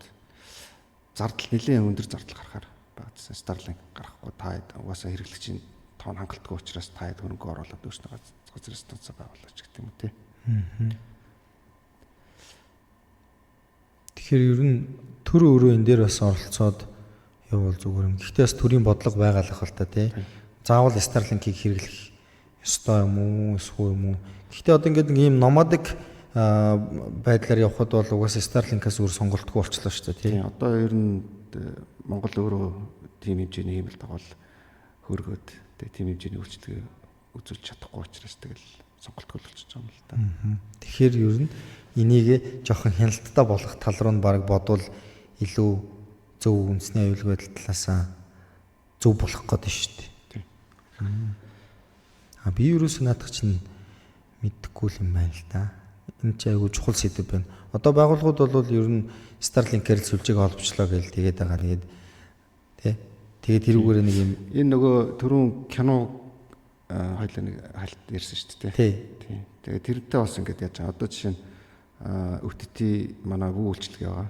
зардал нэлээд өндөр зардал гарахаар багтсан. Starlink гарахгүй та угаасаа хэрэглэгчийн тоон хангалтгүй учраас та хөрөнгө оруулаад өөрснөө газрын станц байгуулж гэх юм уу те. Тэгэхээр ер нь төр өөрөө энэ дээр бас оролцоод явбал зүгээр юм. Гэхдээ бас төрийн бодлого байгаалах бол та тий. Заавал Starlink-ийг хэрэглэх ёстой юм уу, эсвэл юм уу? Гэхдээ одоо ингээд нэг юм nomadic байдлаар явхад бол угаасаа Starlink-аас өөр сонголтгүй болчихлоо шүү дээ тий. Одоо ер нь Монгол өөрөө тийм хэмжээний хиймэл дагавал хөргөөд тийм хэмжээний үйлчлэгээ үзүүлж чадахгүй учраас тэгэл сонголтгүй болчихж байгаа юм л да. Тэгэхээр ер нь энийг жоохон хяналттай болох тал руу нь баг бодвол илүү зөв үндэсний аюулгүй байдал талаасаа зөв болох гэдэг шүү дээ. Би ерөөсөө наадах чинь мэдэхгүй юм байна л да. Энэ ч айгүй чухал сэдв байна. Одоо байгууллагууд бол ер нь Starlink-ээр сүлжээг олбчлоо гэж тэгээд байгаа. Тэгээд тэрүүгээр нэг юм энэ нөгөө түрүүн кино хоёлаа нэг хальт ярьсан шүү дээ. тий. Тэгээд тэрнтэй бас ингэж яаж байгаа. Одоо жишээ нь өвтөти манай вүү үйлчлэг байгаа.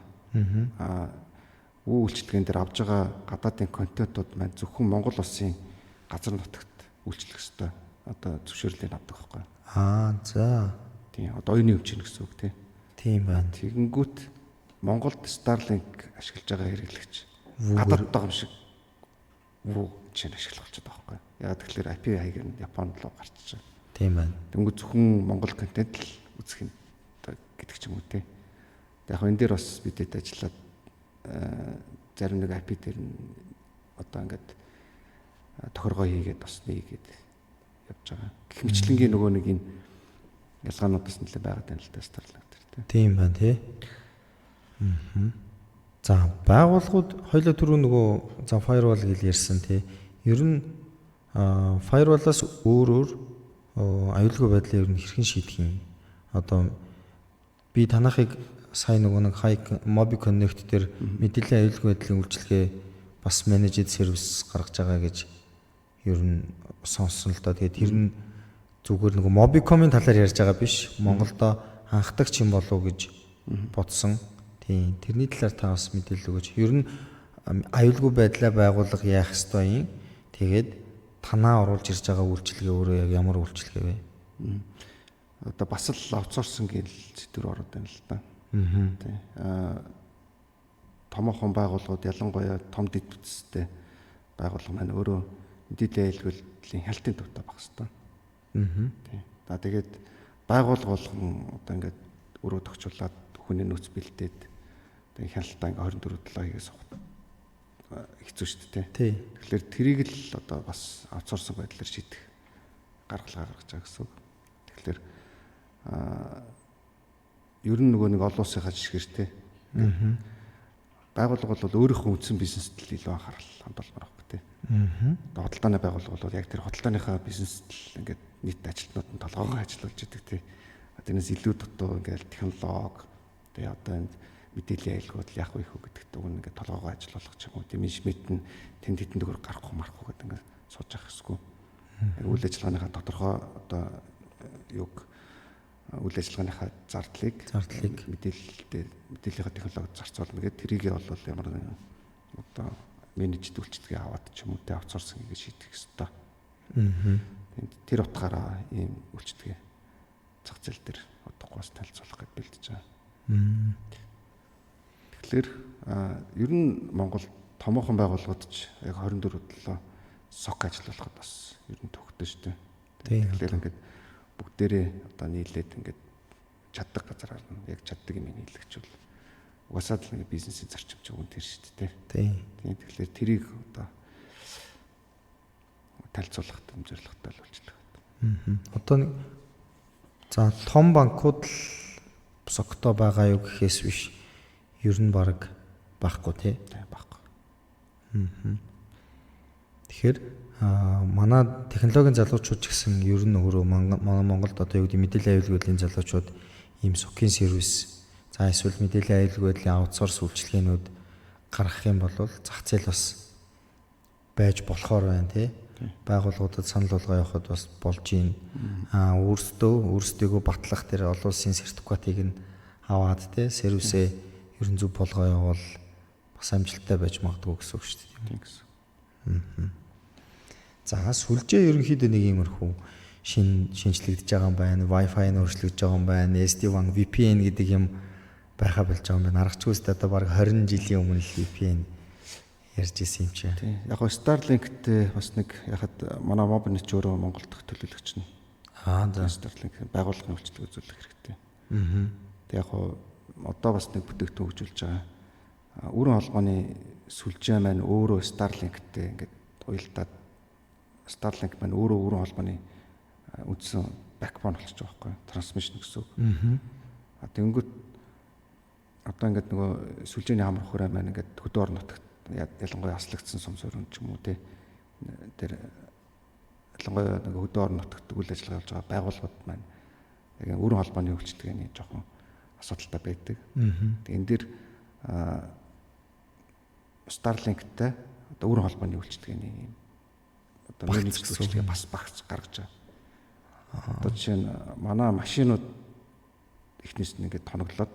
Вүү үйлчлэгэн дээр авж байгаа гадаадын контентууд маань зөвхөн Монгол улсын газар нутагт үйлчлэх ёстой. Одоо зөвшөөрлийг авдаг байхгүй. За. Тийм. Одоо оюуны хэмжээ гэсэн үг тийм байна. Тэгэнгүүт Монголд Starlink ашиглаж байгаа хэрэглэгч гадаад байгаа юм шиг вүү чинь ашиглах болчиход байгаа байхгүй. Яагаад тэгэхээр IP хаяг нь Японд руу гарч байгаа. Тийм байна. Тэнгүү зөвхөн Монгол контент л үзэх юм гэдэг ч юм уу те. Яг энэ дээр бас бидэд ажиллаад зарим нэг IP дээр нь одоо ингээд тохиргоо хийгээд бас нэгээд явж байгаа. Гэх мэтлэнгийн нөгөө нэг энэ ялгаанууд бас нэлээд байгаад байна л да Starlink дээр те. Тийм байна тий. За байгууллагууд хоёлоо түрүү нөгөө за firewall гэж ярьсан тий. Ер нь firewall-аас өөр аюулгүй байдлыг ер нь хэрхэн шийдэх юм? Одоо би танахыг сая нөгөө нэг Mobi Connect дээр мэдээллийн аюулгүй байдлын үйлчилгээ бас менежд сервис гаргаж байгаа гэж ер нь сонссон л доо. Тэгээд тэр нь зүгээр нөгөө Mobicom-ын талаар ярьж байгаа биш. Монголдо анхдагч юм болов уу гэж бодсон. Тийм. Тэрний талаар та бас мэдээлэл өгөөч. Ер нь аюулгүй байдлаа байгуулга яах ёстой юм? Тэгээд танаа оруулж ирж байгаа үйлчилгээ өөрөө яг ямар үйлчилгээ вэ? Одоо бас л аутсорсинг гэл зэдвэр ороод байна л да. Тийм. Томоохон байгууллагууд ялангуяа том дэд бүтцтэй байгууллага маань өөрөө мэдээллийн аюулгүйлийн хяналтын төвтэй байх хэрэгтэй. Тийм. Тэгээд байгууллага болгон одоо ингээд өрөө төгчүүлээд хүний нөөц бэлдээд тэгээд хяналтаа ингээд 24/7 хийгээс хэцүү шүү дээ. Тий. Тэгэхээр тэрийг л одоо бас аутсорсинг байдлаар шийдэх гаргалгаа гаргаж байгаа гэсэн үг. Тэгэхээр ер нь нөгөө нэг олон улсынхаа жишгэртэй. Байгууллага бол өөрийнхөө үндсэн бизнест л илүү анхаарал хандуулмаар байна тий. Одоо худалдааны байгууллага бол яг тэр худалдааныхаа бизнест л ингээд нийт ажилтнууд нь толгоогоо ажиллуулж идэг тий. Тэрнээс илүү дутуу ингээд технологи тэгээ одоо энэ мэдээллийн аюулгууд яах вэ хөө гэдэгт уг ингээд толгоогоо ажиллуулах ч юм уу тий. Менежмент нь тэнд хэдэн төгрөг гарахгүй марахгүй гэдэг ингээд сууж явах хэрэггүй. Яг үйл ажиллагааныхаа тодорхой одоо юг үйл ажиллагааныхаа зардлыг мэдээллийнхаа технологид зарцуулна гэдэг тэрийгээ бол ямар нэгэн одоо менежд үйлчлэгээ аваад ч юм уу тэ аутсорсинг гэж шийдэх ёстой. Тэр утгаараа ийм үйлчлэгээ зах зээл дээр одоогоос танилцуулах гэж бэлдэж байгаа. Тэгэхээр ер нь Монгол томоохон байгууллагууд ч яг 24/7 сок ажиллуулахад бас ер нь төвхтэй шүү дээ. Тэгэхээр ингээд бүгдээрээ одоо нийлээд ингээд чаддаг газараар нь яг чаддаг юм нийлэгчүүл угаасаа л нэг бизнесийн зарчимч өгөн тэр шүү дээ. Тийм. Тэгэхээр тэрийг одоо танилцуулахад зорилготой л болчихлоо. Одоо нэг за том банкуд л сокто байгаа юу гэхээс биш ер нь баг байхгүй тий. Байхгүй. Тэгэхээр манай технологийн залуучууд ч гэсэн ер нь өөрөө манай Монголд одоо юу гэдэг мэдээллийн аюулгүй залуучууд ийм сокийн сервис за эсвэл мэдээллийн аюулгүй аутсорс үйлчилгээнүүд гаргах юм бол зах зээл бас байж болохоор байна тий. Байгууллагуудад санал болгоо явахад бас болж юм. Өөрсдөө батлах тэр олон улсын сертификатыг нь аваад тий сервисээ ер нь зөв болгоо явуул бас амжилттай байж магадгүй гэсэн үг шүү дээ. Тийм гэсэн. За сүлжээ ерөнхийдөө нэг иймэрхүү шинжлэгдэж байгаа юм байна. Wi-Fi нь өөрчлөгдөж байгаа юм байна. SD-WAN VPN гэдэг юм байха болж байгаа юм байна. Аргачгүйс одоо баг 20 жилийн өмнө л VPN ярьж исэн юм чи. Тийм. Яг нь Starlink-тэй бас нэг яхад манай Mobi ч өөрөө Монголд төлөөлөгч нь. За Starlink байгууллагын үйлчлэг үзүүлэх хэрэгтэй. Тэг яг одоо бас нэг бүтээгдэхүүн хөгжүүлж байгаа. Өрн холбооны сүлжээ маань өөрөө Starlink-тэй ингээд уялдаад Starlink маань өөрөө өрн холбооны үндсэн backbone болчихж байгаа байхгүй трансмишн гэсэн үг. Тэгэнгүүт одоо ингээд нөгөө сүлжээний хамар хүрээ маань ингээд хөдөө орон нутагт ялангуяа аслагдсан сум суурин ч юм уу те тэр ялангуяа нөгөө хөдөө орон нутагт үйл ажиллагаа хийж байгаа байгууллагууд маань яг өрн холбооны үйлчлэгээний жоохон асуудалтай байдаг. Тэгээд энэ дэр Starlink-тэй одоо өрн холбооны үйлчлэгээний одоо менежмент үйлчлэгээ бас багц гаргаж байгаа. Одоо жишээ нь манай машинууд эхнээс нь ингээд тоноглоод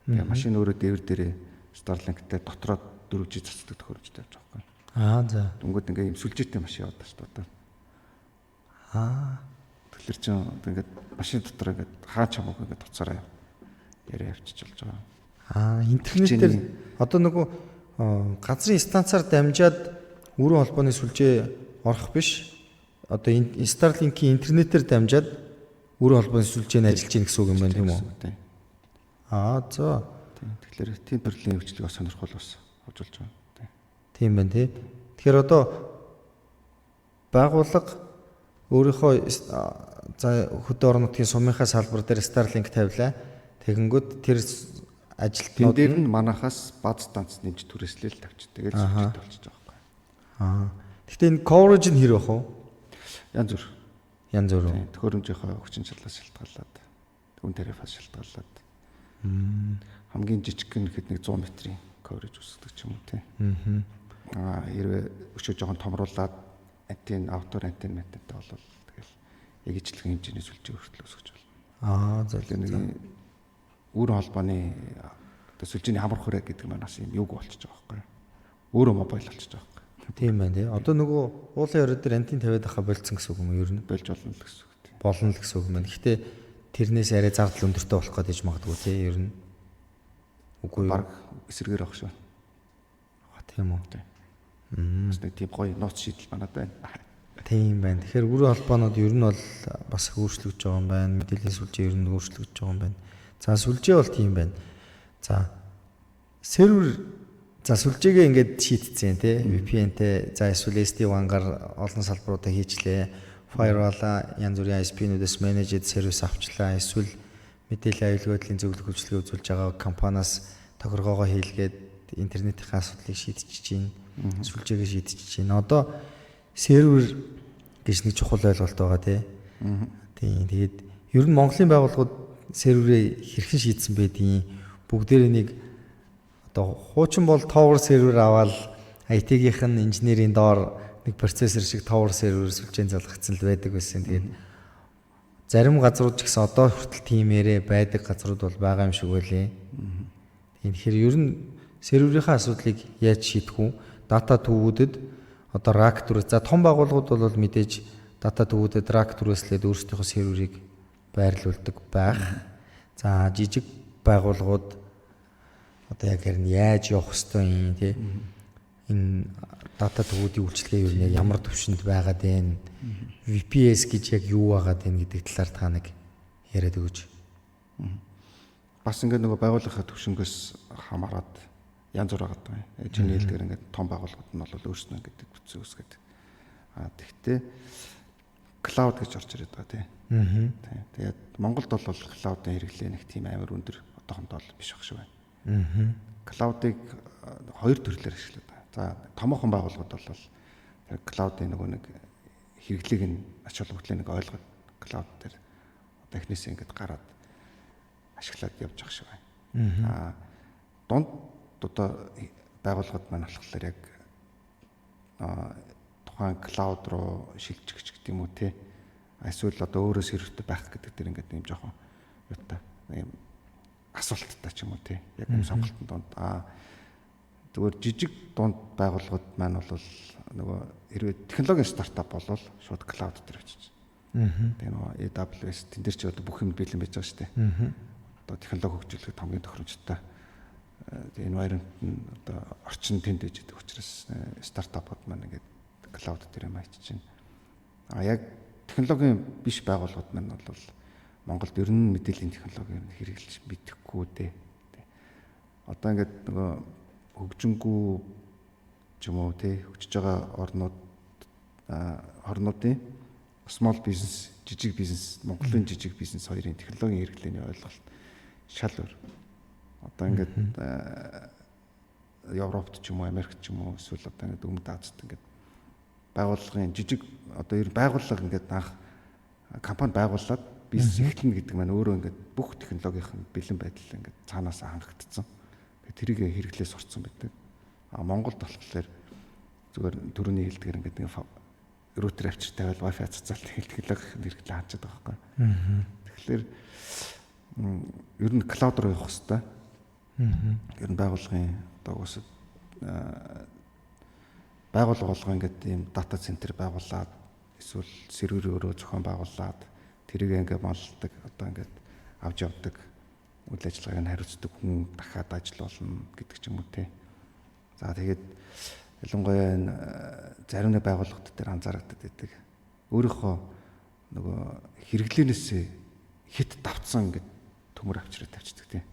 тэгээ машин өөрөө дээвэр дээрээ Starlink-тэй дотроо 4G цацдаг тохиолдож тавьж байгаа байхгүй. За. Дүнгууд ингээд юм сүлжээтэй машин яваад шүү дээ. Тэгэхээр чи ингээд машин дотор ингээд хаач хамаагүй ингээд туцаараа яриа явчих болж байгаа. Интернетээр одоо нөгөө газрын станцаар дамжаад өрөө холбооны сүлжээ орох биш. Одоо энэ Starlink-ийн интернетээр дамжаад өрөө холбооны сүлжээнд ажиллаж ийн гэсэн үг юм байна тийм үү? Тийм. За. Тэгэхээр тийм төрлийн хөгжлийг бас сонирхол бас хожуулж байгаа. Тийм байна тий. Тэгэхээр одоо байгууллага өөрийнхөө за хөдөө орон нутгийн сумынхаа салбар дээр Starlink тавилаа. Тэгэнгүүт тэр ажилтнууд дээр нь манахаас баз станц нэмж түрээслэл тавьчих. Тэгээд сүлжээтэй болчихж байгаа байхгүй. Гэхдээ энэ coverage нь хэр байх вэ? Янз бүр. Янз бүр. Төхөөрөмжийнхөө хүчин чарлаас шалтгаалаад, хүн тарифаас шалтгаалаад. Хамгийн жижиг нь хэд нэг 100 метрийн coverage үүсгдэг ч юм уу тий. Хэрвээ өшөө жоохон томруулаад антен, outdoor антен метртэй болвол тэгэл яг ижлэхэн хэмжээний сүлжээ хүртэл үүсгэж болно. За. Өрн холбооны одоо сүлжээний хамар хүрээ гэдэг нь бас юм юг болчихж байгаа байхгүй. Өөрөө мобайл болчихж байгаа байхгүй. Тийм байна тий. Одоо нөгөө уулын орой дээр антен тавиад ахаа болцсон гэсэн үг юм ер нь. Болж болно л гэсэн үг тий. Болно л гэсэн үг юм байна. Гэхдээ тэрнээс арай зардал өндөртэй болох гэж магадгүй тий ер нь. Үгүй баг эсэргээр авах шүү. Тийм үү. Бас нэг тийм гоё нууц шийдэл манад байна. Тийм байна. Тэгэхээр өрөө холбоонууд ер нь бол бас өөрчлөгдөж байгаа юм байна. Мэдээллийн сүлжээ ер нь өөрчлөгдөж байгаа юм байна. За сүлжээ бол тийм байна. За сервер за сүлжээгээ ингээд шийдтсэн тий VPN-тэй за эсвэл SD-WAN-гаар олон салбаруудаа хийчлээ. Firewall-а янз бүрийн ISP-нүүдээс менежэд сервис авчлаа. Эсвэл мэдээллийн аюулгүй байдлын зөвлөх үйлчлэгээ үзүүлж байгаа компаниас тохиргоогоо хийлгээд интернетийн асуудлыг шийдчихэж чинь сүлжээгээ шийдчихэж чинь. Одоо сервер гэж нэг чухал ойлголт байгаа тий. Тийм. Тэгээд ер нь Монголын байгууллагууд серверээ хэрхэн шийдсэн байдгийг бүгдээрээ нэг одоо хуучин бол tower сервер аваад IT-гийнх нь инженерийн доор нэг процессор шиг tower сервер сүлжээн залгагдсан л байдаг байсан. Тэгээд зарим газрууд ч гэсэн одоо хүртэл тиймээрээ байдаг газрууд бол байгаа юм шиг байлээ. Тэгэхээр ер нь серверийнхаа асуудлыг яаж шийдэх вэ? Дата төвүүдэд одоо rack түрээс за том байгууллагууд бол мэдээж дата төвүүдэд rack түрээслээд өөрсдийнхөө серверийг байрлуулдаг байх. За жижиг байгууллагууд одоо яг хэрэг яаж явах ёстой юм тий. Энэ дата төвүүдийн үйлчлэгээ юу нэг ямар төвшөнд байгаад байна. VPS гэж яг юу байгаад байна гэдэг талаар та нэг яриад өгөөч. Бас ингээд нөгөө байгууллагын төвшнгөөс хамаарат янз бүр байгаа даа. Чиний хэлдгээр ингээд том байгууллагууд нь бол өөрснөө гэдэг бүтцээ үүсгээд. Тэгтээ cloud гэж орж ирээд байгаа тий. Тэгээд Монголд бол cloud-ын хэрэглээ нэг тийм амар өндөр одоохондоо биш байх шиг байна. Cloud-ыг хоёр төрлөөр ашиглаад байгаа. За томоохон байгууллагууд бол тэр cloud-ын нөгөө нэг хэрэглээг нь ач холбогдлыг нэг ойлгоод cloud дээр одоо эхнээсээ ингээд гараад ашиглаад явж байгаа шиг байна. Дунд одоо байгууллагууд маань болохоор яг тухайн cloud руу шилжих гэдэг юм уу те. Эсвэл одоо өөрөө сервертэй байх гэдэг дээр ингээд юм жоохон юутай юм асуулттай ч юм уу те. Яг юм сонголтын донд зүгээр жижиг дунд байгууллагууд маань бол нөгөө хэрвээ технологийн стартап болвол шууд cloud дээр очиж. Тэгээ нөгөө AWS тэн дээр ч одоо бүх юм бэлэн байж байгаа шүү дээ. Одоо технологи хөгжүүлэх хамгийн тохиромжтой environment нь одоо орчин тэнд ээж гэдэг учраас стартапууд маань ингээд cloud дээр юм ачиж байна. Яг технологийн биш байгууллагууд маань бол Монголд ер нь мэдээллийн технологи хэрэглэж мэдэхгүй дээ. Одоо ингээд нөгөө хөгжингүү ч юм уу те хөгжиж байгаа орнуудын small business, жижиг бизнес, Монголын жижиг бизнес хоёрын технологийн хэрэглээний ойлголт шал өөр. Одоо ингээд Европт ч юм уу, Америкт ч юм уу эсвэл одоо ингээд Өмнөд Азид ингээд байгууллагын жижиг одоо ер байгууллага ингээд анх компани байгуулад бизнес эхлэнэ гэдэг маань өөрөө ингээд бүх технологийн бэлэн байдал ингээд цаанаас хангагдсан. Тэрийг хэрэглээ сурцсан байдаг. Монголд болохоор зүгээр төрөний хэлдгээр ингээд нэг рутер авчир тавиал Wi-Fi цацаалт технологийн хэрэглээ хандчихад байгаа байхгүй. Тэгэхээр ер нь клауд руу явах хэрэгтэй. Ер нь байгууллагын одоо уусад байгууллага ингээд ийм дата центр байгуулад эсвэл сервер өөрөө зохион байгуулад тэрийг ингээд малладаг одоо ингээд авч явдаг үйл ажиллагааг нь хариуцдаг хүн дахиад ажил болно гэдэг ч юм уу те. За тэгээд ялангуяа энэ зарим нэг байгууллагууд дээр анзаарэгдэт байдаг. Өөрийнхөө нөгөө хэрэглэнээс хит давтсан ингээд төмөр авчираа тавьчихдаг тийм.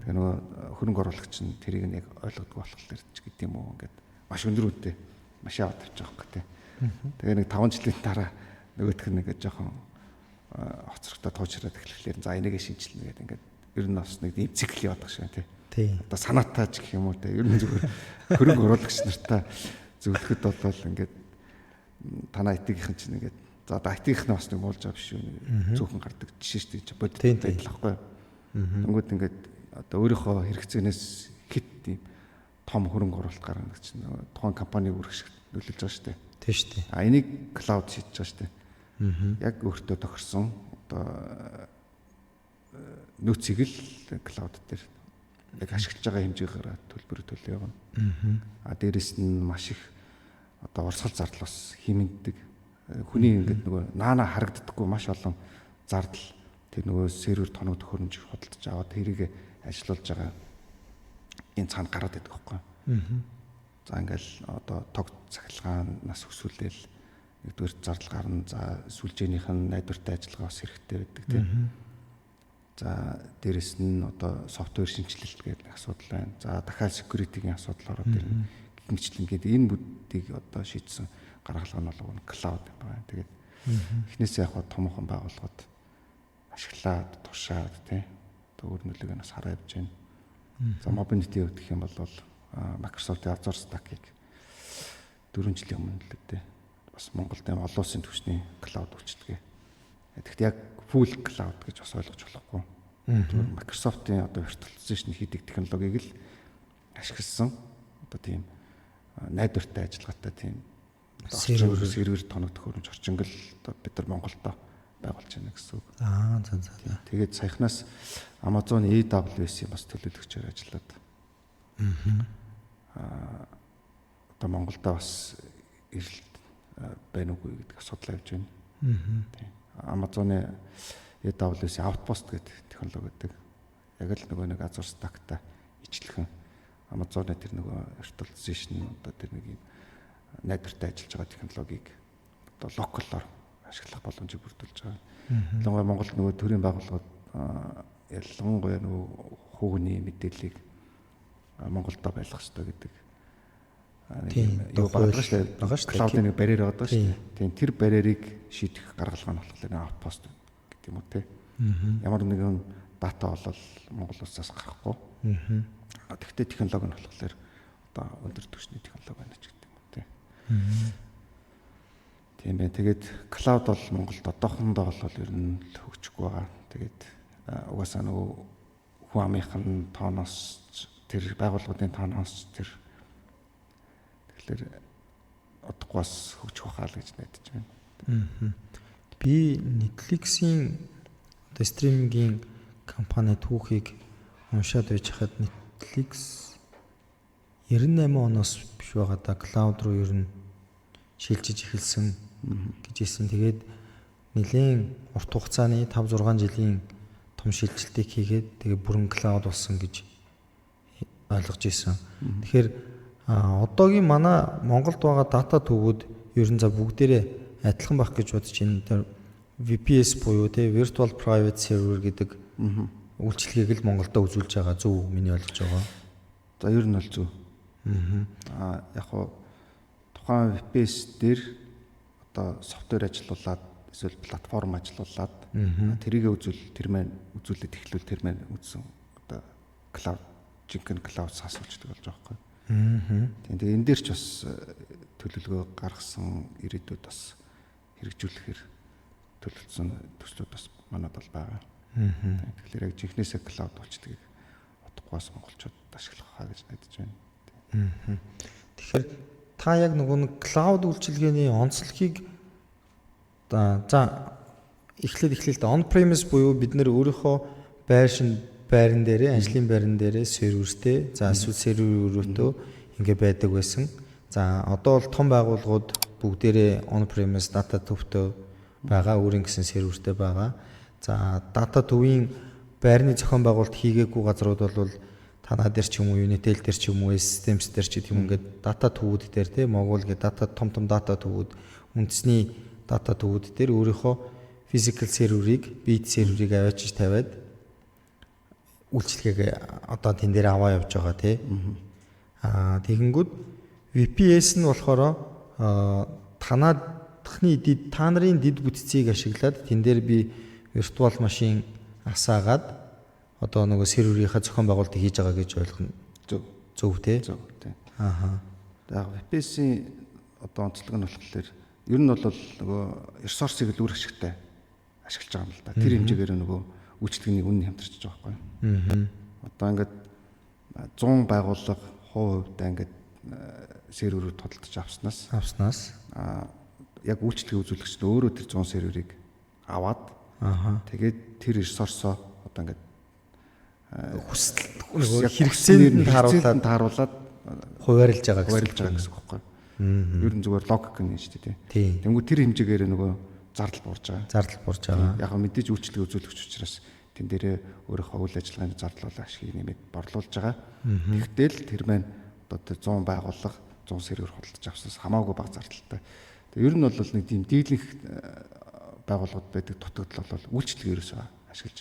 Тэгээ нөгөө хөрөнгө оруулагч нь тэрийг нэг ойлгодог болохоор ч гэдэг юм уу ингээд маш өндөр үнэтэй машин аваад тавьчих واخ гэдэг. Тэгээ нэг 5 жилийн дараа нөгөөх нь ингээд жоохон хоцрогтой туучраад эхлэхлээр за энийг шинжилнэ гэдэг ингээд ер нь бас нэг ийм цикл яваад байгаа шүү тий. Одоо санаатай ч гэх юм уу те. Ер нь зүгээр хөрөнгө оруулагч нартай зөвлөхөд бол ингээд танаа IT-гийнхэн чинь ингээд за одоо IT-гийнхэн бас нэг муулж байгаа биш үү. Зөвхөн гардаг жишээ шүү дээ. Бодит байдал байхгүй. Тэнгүүд ингээд одоо өөрийнхөө хэрэгцээнээс хит тийм том хөрөнгө оруулалт гаргана гэж чинь тухайн компани үрэх шиг нөлөөлж байгаа шүү дээ. Тийм шүү дээ. Энийг клауд шийдэж байгаа шүү дээ. Яг өөртөө тохирсон одоо нөөцийг л клауд дээр яг ашиглаж байгаа хэмжээгээр төлбөр төлөө явна. Дээрэс нь маш их одоо урсгал зардал бас хэмнэдэг. Хүний ингээд нөгөө наана харагддаггүй маш олон зардал тэр нөгөө сервер тоног төхөөрөмж худалдаж аваад тэрийг ажилуулж байгаа энэ цаана гараад байдаг байхгүй. За ингээл одоо тог цахилгаанаас өсвөлээл нэгдүгээр зардал гарна. За сүлжээнийх нь найдвартай ажиллагаа бас хэрэгтэй байдаг тийм. За дээрэс нь одоо софтвер шинжилэлт гэдэг нэг асуудал байна. За дахиад security-гийн асуудал ороод ирнэ. Гэмчлэн гэдэг энэ бүдийг одоо шийдсэн гаргалгаа нь бол клауд байна. Тэгээд эхнээсээ яг томхон байгууллагууд ашиглаад тушаад тий одоо өөр нөлөөг нь бас хараа явж байна. За mobility гэх юм бол Microsoft-ийн Azure Stack-ыг 4 жилийн өмнө л дээ бас Монголд олон улсын түвшний клауд үйлчилгээ. Тэгэхдээ яг full cloud гэж бас ойлгож болохгүй. Зөвхөн Microsoft-ийн одоо virtualization хийдэг технологиг л ашигласан одоо тийм найдвартай ажиллагаатай тийм сервер тоног төхөөрөмж орчингл одоо бид нар Монголд байгуулж байна гэсэн үг. За. Тэгээд саяхнаас Amazon AWS-ийн бас төлөөлөгчөөр ажиллаад. Одоо Монголда бас ирэлт байна уугүй гэдэг асуудал явж байна. Тийм. Amazon-ы AWS Outpost гэдэг технологи гэдэг. Яг л нөгөө нэг Azure Stack-тай ижилхэн Amazon-ы тэр нөгөө virtualization одоо тэр нэг юм найдвартай ажиллаж байгаа технологиг одоо локалоор ашиглах боломжийг бүрдүүлж байгаа. Ялангуяа Монголд нөгөө төрийн байгууллагууд ялангуяа нөгөө хүүгний мэдээллийг Монголдо байлгах хэрэгтэй гэдэг. Юу байгаа шүү дээ. Клаудын нэг барьер байгаа шүү дээ. Тийм тэр барьерыг шийдэх гаргалгаа нь болохоор Outpost гэдэг юм уу те. Ямар нэгэн дата болол Монгол улсаас гарахгүй. Тэгтээ технологи нь болохоор одоо өндөр түвшний технологи байна ч гэдэг юм уу те. Тийм байна. Тэгээд клауд бол Монголд одоохондоо бол ер нь л хөгжихгүй байгаа. Тэгээд угаасаа нөгөө хүн амынхын тооноос тэр байгууллагын тооноос тэр тэгэхээр удахгүй бас хөгжих байхаа л гэж найдаж байна. Би Netflix-ийн одоо стримингийн компани түүхийг уншаад байж хаад Netflix 98 оноос биш байгаа да клауд руу ер нь шилжиж эхэлсэн гэж хэлсэн. Тэгээд нэлээд урт хугацааны 5-6 жилийн том шилжилтийг хийгээд тэгээд бүрэн клауд болсон гэж ойлгож ирсэн. Тэгэхээр одоогийн манай Монголд байгаа дата төвүүд ер нь за бүгдээрээ адилхан байх гэж бодож байна. VPS буюу те Virtual Private Server гэдэг үйлчилгээг л Монголдо үзүүлж байгаа зөв миний ойлгож байгаа. За ер нь бол зөв. Яг хоо тухайн VPS дээр одоо софтвер ажилуулад эсвэл платформ ажилуулад тэрийг тэр маань үзүүлээд эхлүүл тэр маань үзсэн одоо клауд жинхэнэ клауд асуулждаг болж байгаа байхгүй. Тэгээ энэ дээр ч бас төлөвлөгөө гаргасан ирээдүйд бас хэрэгжүүлэхээр төлөвлөсөн төслүүд бас манайд бол байгаа. Тэгэхээр яг жинхнээсээ клауд болчихдгийг утгагүй сонголчууд ашиглах хаа гэж найдаж байна. Тэгэхээр та яг нөгөө нэг клауд үйлчилгээний онцлогийг за эхлээд on premise буюу бид нэр өөрийнхөө байран дээрээ ажлын байран дээрээ сервертэй за эсвэл серверөөрөө ингэ байдаг байсан. За одоо бол том байгууллагууд бүгдээрээ on premise data төвтэй байгаа, өөрийн гэсэн сервертэй байгаа. За data төвийн байрны зохион байгуулалт хийгээгүй газрууд бол танаа дээр ч юм уу, Unitel дээр ч юм уу, Systems дээр ч тийм ингээд data төвүүд дээр тийм Mogul дата том data төвүүд үндэсний data төвүүд дээр өөрийнхөө physical серверийг, bit серверийг аваачиж тавиад үйлчлэгийг одоо тэн дээр аваа явж байгаа тийм. Тэгэнгүүт VPS нь болохоор та нарын дид бүтцийг ашиглаад тэн дээр би виртуал машин асаагаад одоо нөгөө серверийнхаа зохион байгуулалтыг хийж байгаа гэж ойлгоно. Зөв тий. Зөв тий. Яг VPS-ийн одоо онцлог нь болохоор ер нь бол нөгөө ресурсыг л үр ашигтай ашиглаж байгаа юм л да. Тэр хэмжээгээр нөгөө үйлчлэгний үнэ хямдарч байгаа байхгүй. Одоо ингээд 100 байгууллага хувьдаа ингээд серверүүд тодтолж авснаас яг үйлчлэгээ үзүүлэгч нь өөрөө тэр 100 серверийг аваад тэгээд тэр ресурсоо одоо ингээд хүсэл хэрэгцээнд тааруулаад хуваарлж байгаа гэсэн үг байхгүй. Ер нь зүгээр логик нь шүү дээ тий. Тэнгүү тэр хэмжээгээр нөгөө зардал буурж байгаа. Яг мэдээж үйлчлэгээ үзүүлэгч учраас тэн дээрээ өөрийнхөө үйл ажиллагааны зардлуулах ашгийг нэмээд борлуулж байгаа. Тэгтэл тэр маань одоо 100 байгууллага 100 сервер худалдаж авснаас хамаагүй бага зардалтай. Тэгээ ер нь бол нэг тийм дийлэнх байгууллагууд байдаг дутагдал бол үйлчлэгээрээс ашиглаж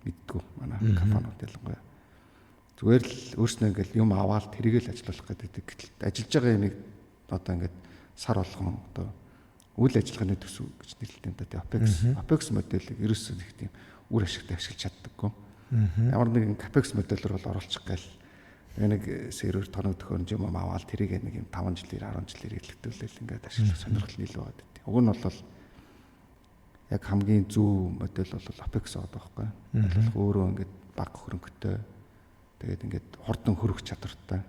мэддэггүй манай компаниуд ялангуяа. Зүгээр л өөрснөө ингээл юм аваад тэрийг л ажиллуулах гэдэг. Гэтэл ажиллаж байгаа юмыг одоо ингээд сар болгон одоо үйл ажиллагааны төсөв гэж нэрлэдэг юм да. Тэгээ Apex модельийг ерөөсөө нэг тийм үр ашигтай ашиглаж чаддаггүй. Ямар нэгэн Capex моделлор бол оруулчих гээл нэг сервер тоног төхөөрөмж юм аваад тэрийг нэг юм 5 жилээр 10 жилээр илэрхийлэл ингээд ашиглах сонирхол илүү байдаг. Уг нь бол яг хамгийн зөв модель бол Apex байгаа байхгүй. Ойлгох өөрөө ингээд баг хөрөнгөтэй тэгээд ингээд хурдан хөрөх чадвартай.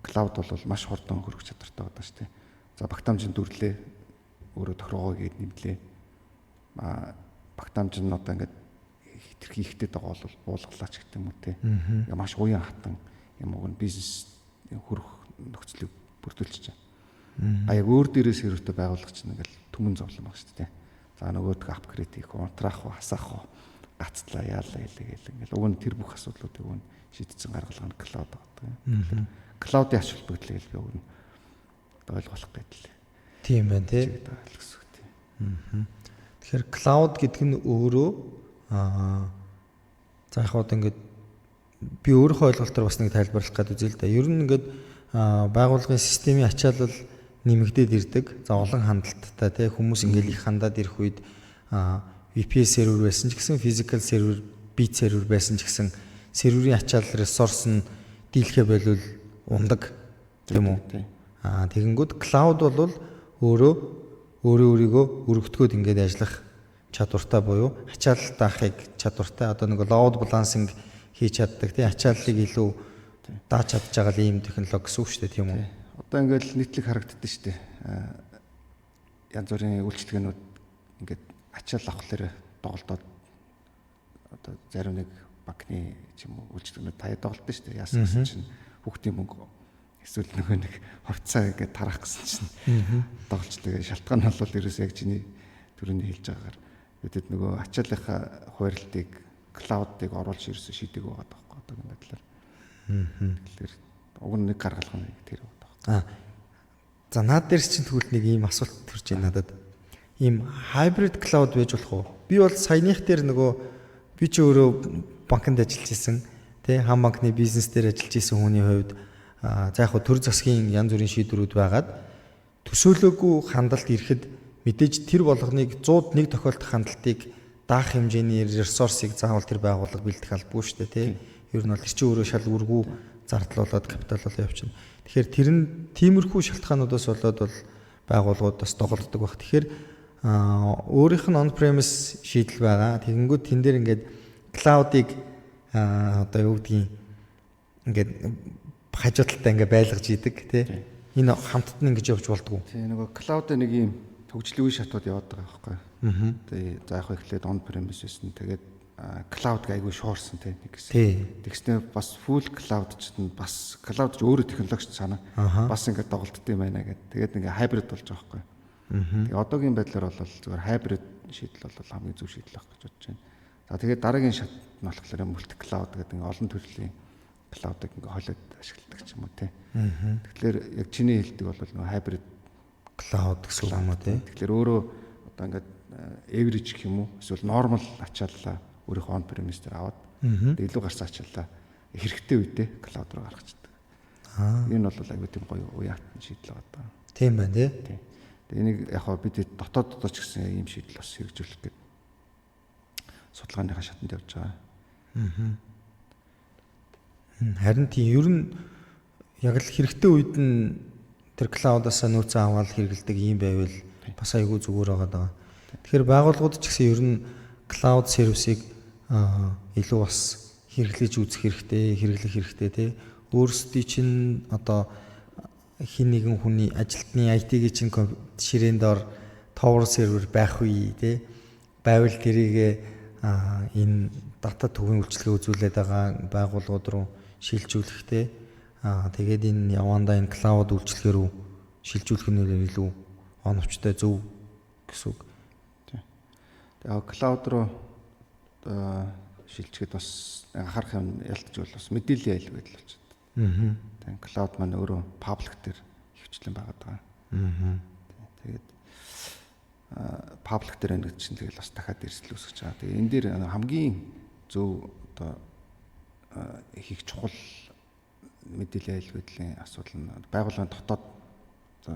Cloud бол маш хурдан хөрөх чадвартай байдаг шүү дээ. За багтаамжийн дүрлээ өөрөө тохиргоо гээд нэмлээ. Багтаамж нь одоо ингээд хитрхи ихтэй байгаа бол буулгалаач гэдэг юм уу те. Маш уян хатан юм уу бизнес хөрөх нөхцөлийг бүрдүүлж байгаа. Яг өөр дээрээ сервертэй байгуулагч ингээл түмэн зовлон баг шүү дээ. За нөгөөдгөө апгрейд хийх, унтраах уу, асаах уу, гацтлаа яалаа хэлээ гэл ингээл уг нь тэр бүх асуудлуудыг уг нь шийдсэн гаргалгаа нь cloud байдаг. Cloud-ийн ач холбогдлыг л би уг нь ойлгох гэдэг л. Тийм байна тий. Тэгэхээр cloud гэдэг нь өөрөө за яг одоо ингээд би өөрийнхөө ойлголтоор бас нэг тайлбарлах гэдэг үзэл л да. Ер нь ингээд байгууллагын системийн ачаалал нэмэгдээд ирдэг. За олон хандлттай тий хүмүүс ингээд их хандаад ирэх үед VPS сервер байсан ч гэсэн physical сервер, bit сервер байсан ч гэсэн серверийн ачаалал ресурс нь дийлхэ болвол ундаг тийм үү? Тэгэнгүүт cloud бол өөрийгөө өргөтгөөд ингээд ажиллах чадвартай буюу ачаалал даахыг чадвартай одоо нэг load balancing хийж чаддаг тий ачааллыг илүү дааж чадж байгаа ийм технологи гэсэн үг шүү дээ тийм үү? Одоо ингээд нийтлэг харагддаг шүү дээ. Янз бүрийн үйлчлэгээнүүд ингээд ачаал авахлаар доголдоод одоо зарим нэг банкны ч юм уу үйлчлэгээнүүд таяа доголдсон шүү дээ. Яасан гэсэн чинь хүүхдийн мөнгө эсвэл нөгөө нэг хувцас ингээд тарах гэсэн чинь доголж тэгээ шалтгаан нь бол ерөөсөө яг чиний түрүүний хэлж байгаагаар үүдэд нөгөө ачааллынхаа хуваарлтыг cloud-ыг оруулж ерөөсөө шийдэг байгаа байхгүй одоо энэ байдлаар. Тэгэхээр уг нь нэг гаргалгаа нэг тэр байгаа. За наад дээр чинь тэгвэл нэг ийм асуулт төрж байна надад. Ийм hybrid cloud байж болох уу? Би бол саяных дээр нөгөө би ч өөрөө банкнд ажиллаж исэн тий хам банкны бизнес дээр ажиллаж исэн хүний хувьд за яг төр засгийн янз бүрийн шийдвэрүүд байгаад төсөөлөөгүй хандлт ирэхэд мэдээж тэр болгоныг 101 тохиолдох хандлтыг даах хэмжээний ресурсыг заавал тэр байгууллага бэлдэх албагүй шүү дээ тий. Ер нь бол тэр чинь өөрөө шал үргүү зардлуулаад капиталуулаад явчихна. Тэгэхээр тэр нь тиймэрхүү шалтгаануудаас болоод бол байгууллагууд бас доголддог баг. Тэгэхээр өөрийнх нь on-premise шийдэл байгаа. Тэгэнгүүт тэн дээр ингээд cloud-ыг одоо юу гэдгийг ингээд хажуу талдаа ингээд байлгаж идэг тий. Энэ хамтд нь ингэж явж болдгоо. Тий нөгөө cloud нэг юм хөгжлийн үе шатууд яваад байгаа байхгүй. Тий за яг эхлээд on-premise байсан. Тэгээд cloud гайгүй шуурсан тий нэг гэсэн. Тэгснээр бас full cloud ч бас cloud ч өөрөө технологич санаа. Бас ингээд доголддог юм байна гэдэг. Тэгээд ингээд hybrid болж байгаа байхгүй. Тэгээ одоогийн байдлаар бол зүгээр hybrid шийдэл бол хамгийн зөв шийдэл байх гэж бодож байна. За тэгээд дараагийн шат нь болохоор multi cloud гэдэг ингээд олон төрлийн cloud-ыг ингээд хойлоод ашигладаг ч юм уу тий. Тэгэхээр яг чиний хэлдэг бол нөгөө hybrid cloud гэсэн юм уу тий. Тэгэхээр өөрөө одоо ингээд average гэх юм уу эсвэл normal ачааллаа өөрийнхөө on-premise дээр аваад илүү гарсан ачааллаа хэрэгтэй үедээ cloud руу гаргацдаг. Энэ бол аюу тийм гоё уяатан шийдэл байгаа. Тийм байна тий. Тэгээ энийг яг хаа бид дотооддоо ч гэсэн ийм шийдэл бас хэрэгжүүлэх гэдэг судалгааныхаа шатанд явж байгаа. Харин тийм ер нь яг л хэрэгтэй үед нь тэр cloud-аас нөөцөө аваад хэрэгэлдэг юм байвал бас айгүй зүгээр байгаа. Тэгэхээр байгууллагууд ч гэсэн ер нь cloud сервисыг илүү бас хэрэглэж үзэх хэрэгтэй, хэрэглэх хэрэгтэй тий. Өөрсдий чинь одоо хин нэгэн хүний ажилтны IT-гийн чинь ширээнд ор tower server байх үе тий. Байвал тэрийг энэ дата төвийн үйлчлэгээ үзүүлээд байгаа байгууллагууд руу шилжүүлэхтэй. Тэгээд энэ явандаа энэ cloud үйлчлэгээ рүү шилжүүлэх нь илүү оновчтой зөв гэсэн үг. Тэгээд cloud руу шилжихэд бас анхаарах юм ялтж бол бас мэдээллийн айлг байдал болчиход. Тэгээд cloud маань өөрөө public дээр хөвчлэн байгаад байгаа. Тэгээд public дээр нэг чинь тэгэл бас дахиад эрсдэл үүсгэж байгаа. Тэгээд энэ дээр хамгийн зөв одоо хийх чухал мэдээллийн айлг байдлын асуудал нь байгууллагын дотоод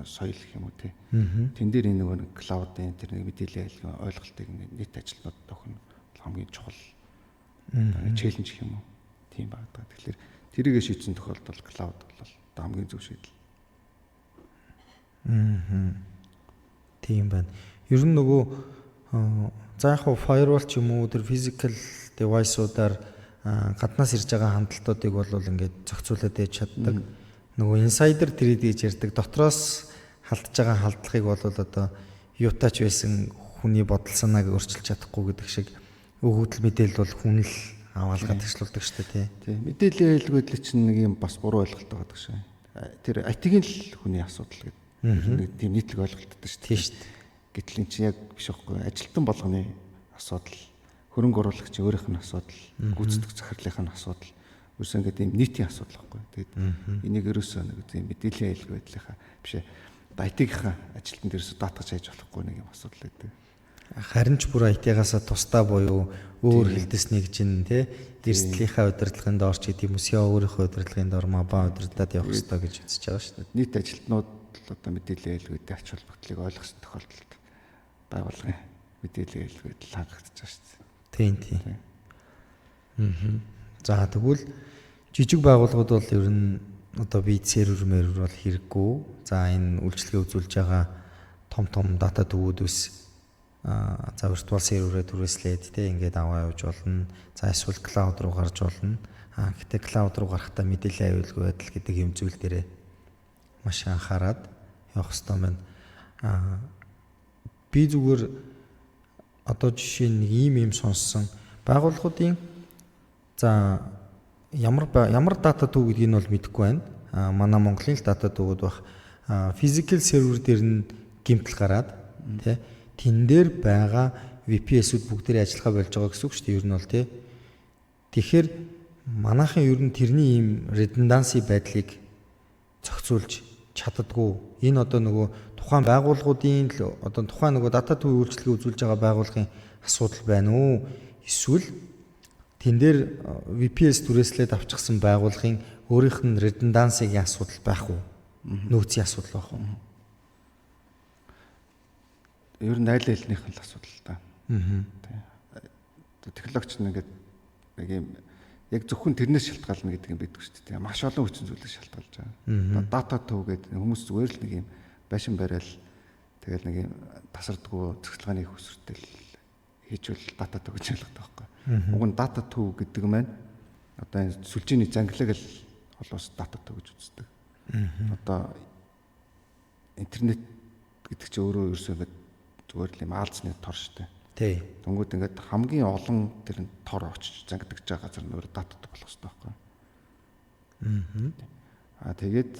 соёл гэх юм уу тий. Тэн дээр энэ нэг cloud-ын тэр нэг мэдээллийн айлгын ойлголтыг нийт ажилтнууд тохино хамгийн чухал челленж гэх юм уу. Тийм байна. Тэгэхээр тэрийг шийдсэн тохиолдолд cloud бол хамгийн зөв шийдэл. Тийм байна. Ер нь нөгөө за яг firewall ч юм уу тэр physical device-уудаар гаднаас ирж байгаа хандлтуудыг бол ингээд зохицуулаад ээж чаддаг. Нөгөө insider trade гэж ярьдаг дотроос халдж байгаа халдлагыг бол одоо юутаач байсан хүний бодол санааг өөрчилж чадахгүй гэдэг шиг өгөгдөл мэдээлэл бол хүн л аваалгаад төслүүлдэг шүү дээ тий. Мэдээллийн айлгүйдэл чинь нэг юм бас буруу ойлголт байгаа гэдэг шиг. Тэр IT-ийн л хүний асуудал гэдэг. Нэг тийм нийтлэг ойлголттой шүү дээ. Гэтэл эн чинь яг биш байхгүй. Ажилтан болгоны асуудал, хөрөнгө оруулагч өөрийнх нь асуудал, гүйцэтгэх захирлын асуудал, ерөөсөө ингээд ийм нийтийн асуудал байхгүй. Тэгээд энийг ерөөсөө нэг тийм мэдээллийн айлг байдлынхаа биш IT-гийнхаа ажилтан дээрээс даатгаж хайж болохгүй нэг юм асуудал байдаг. Харин ч бүр IT-гаас тусдаа буюу өөр хэлдэс нэгжин тий эрсдлийнхаа удирдлагын доор ч гэдэм үсээ өөрийнхөө удирдлагын доор маба удирдаад явах хэрэгтэй гэж үзэж байгаа шүү дээ. Нийт ажилтнууд одоо мэдээллийн айлгуудын ач холбогдлыг ойлгосон тохиолдолд байгууллагын мэдээллийн айлгууд хангагдаж байгаа шүү дээ. Тийм. За тэгвэл жижиг байгууллагууд бол ер нь одоо бит сервер мэрвэр бол хэрэггүй. За энэ үйлчлэгээ үзүүлж байгаа том дата төвүүдээс за виртуал серверээ түрээслээд тий ингээд аваа явуулж болно. За эсвэл cloud руу гарч болно. Гэтэ cloud руу гарахдаа мэдээллийн аюулгүй байдал гэдэг юм зүйл дээрээ маш анхаарад явах хэрэгтэй байна. Би зүгээр одоо жишээ нэг ийм сонссон байгууллагуудын за ямар дата төв гэдгийг нь бол мэдэхгүй байна. Манай Монголын л дата төвүүд бах physical server дээр нь гимтэл гараад тий тэн дээр байгаа VPS-үүд бүгдээрээ ажиллахаа болж байгаа гэсэн үг шүү дээ. Ер нь бол тий. Тэгэхээр манайхан ер нь тэрний ийм redundancy байдлыг зохицуулж чаддаггүй. Энэ одоо нөгөө тухайн байгууллагуудын одоо тухайн нөгөө дата төвийн үйлчлэгээ үзүүлж байгаа байгууллагын асуудал байна уу? Эсвэл тэн дээр VPS түрээслээд авчихсан байгууллагын өөрийнх нь redundancy-гийн асуудал байх уу? Нөөцийн асуудал байх уу? Ер нь айл хэлнийх нь л асуудал та. Технологич нэгээд нэг юм яг зөвхөн тэрнээс шалтгаална гэдэг юм байдаг шүү дээ. Маш олон хүчин зүйлээс шалтгаалж байгаа. Дата төв гэдэг хүмүүс зүгээр л нэг юм байшин барайл Тэгэл нэг юм тасардгүй цэцлэгааны их өсвөртэй хийжүүл дата төв гэж ойлгох таахгүй. Уг нь дата төв гэдэг маань одоо энэ сүлжээний зангилаг л холоос дата төв гэж үздэг. Одоо интернет гэдэг чинь өөрөө ерөөсөө ингээд зүгээр л юм аалзны тор шүү дээ. Тий. Тэнгүүд ингээд хамгийн олон тэр тор очиж зангидаж байгаа газар нь өөрөө дата төв болох хэрэгтэй байхгүй. Тэгээд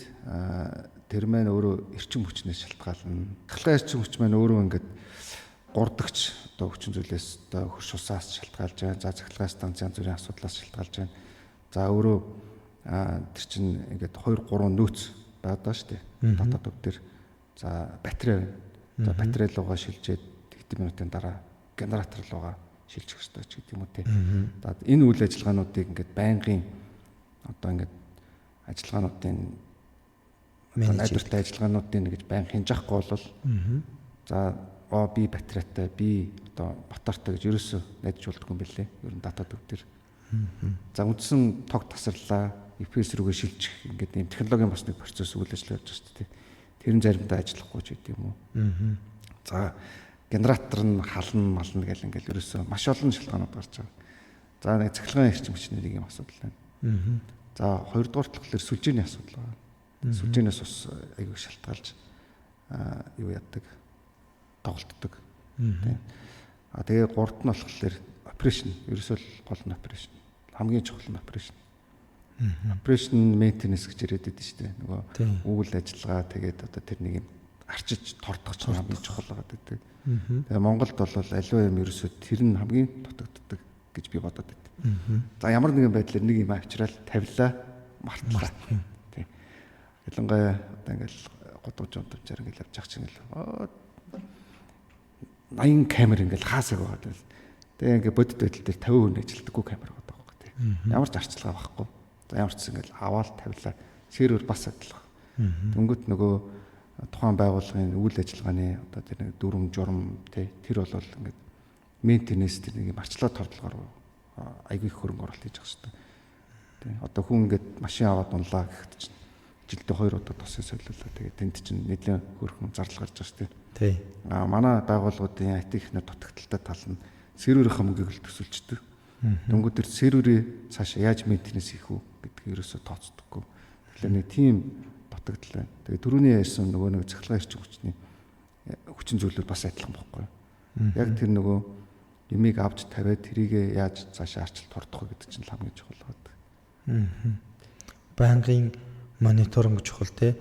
тэр маань өөрөө эрчим хүчнээс шалтгаална. Цахилгаан эрчим хүч маань өөрөө ингээд гурдагч одоо хүчин зүйлээс одоо хөрш усаас шалтгаалж байна. За цахилгаан станцын зүрийн асуудлаас шалтгаалж байна. За өөрөө тэр чинь ингээд 2 3 нөөц байдаг шүү дээ. Дата төв дээр за батарей байна. За батарей руугаа шилжээд хэдэн минутын дараа генератор руугаа шилжих хэрэгтэй ч гэдэг юм уу те. За энэ үйл ажиллагаануудыг ингээд байнгын одоо ингээд ажиллагаануудын найдвартай ажиллагаануудын гэж байнга хинж авахгүй бол за би батарейтай би одоо мотортой гэж ерөөсөө найдаж болдгоо юм бэлээ. Ер нь дата төв дээр. За үндсэн тог тасарлаа EPS рүүгээ шилжих ингээд юм технологийн бас нэг процесс үйл ажиллагаа явж байгаа шүү дээ. Тэр нь заримдаа ажиллахгүй ч гэдэг юм уу. За генератор нь хална мална гэл ингээд ерөөсөө маш олон шалтгаанууд гарч байгаа. За нэг цахилгаан эрчим хүчний нэг юм асуудал байна. За хоёрдугаар талхлаар сүлжээний асуудал байна. Сүлжээнээс бас аягүй шалтгаалж юу яддаг тоглолтдог. Тийм. Тэгээ гуравт нь болохоор операшн. Ерөөсөө гол нь операшн. Хамгийн чухал нь операшн. Операшн мейнтенанс гэж яриад байдаг шүү дээ. Нөгөө үйл ажиллагаа тэгээд одоо тэр нэг юм арчиж тордох ч хамгийн чухал байгаа гэдэг. Тэгээ Монголд бол аливаа юм ерөөсөө тэр нь хамгийн дутагддаг гэж би бодоод байна. За ямар нэгэн байдлаар нэг юм авчраад тавилаа мартлаа. Тийм. Ялангуяа одоо ингээл годууж унтамжаар ингээл явж ах чинь ингээл 80 камер ингээл хаасаг байгаа. Тэгээ ингээд бодит байдал дээр 50% ажилтдаггүй камер байгаа байхгүй тийм. Ямар ч арчилгаа байхгүй. За ямар ч ингээл аваад тавилаа. Сервер бас адилхан. Дөнгөт нөгөө тухайн байгууллагын үйл ажиллагааны одоо тэр нэг дүрм журм тэр бол ингээд мейнтенанс тэр нэг юм арчлаа тордлогоор айгүй их хөрөнгө оруулалт хийж байгаа шүү дээ. Тий. Одоо хүн ингээд машин аваад унлаа гэхэд чинь жилдээ 2 удаа тосын солиулаа. Тэгээд тэнд чинь нэлээд хөрхөн зардал гарч байгаа шүү дээ. Тий. Манай байгууллагуудын IT ихнэр дутагдaltaй тал нь серверийн хэмжээг л төсөлждөг. Дөнгөд тэр серверийг цаашаа яаж мейнтенанс хийх үү гэдгийг ерөөсөө тооцдоггүй. Тэгэхээр нэг тийм дутагдал байна. Тэгээд түрүүний ярьсан нөгөө нэг цахилгаан эрчим хүчин зүйлүүд бас адилхан байхгүй. Яг тэр нөгөө юмыг авч тавиад тэрийг яаж цаашаа арчилт тордох вэ гэдэг чинь хамгийн чухал байдаг. Банкын мониторинг чухал те.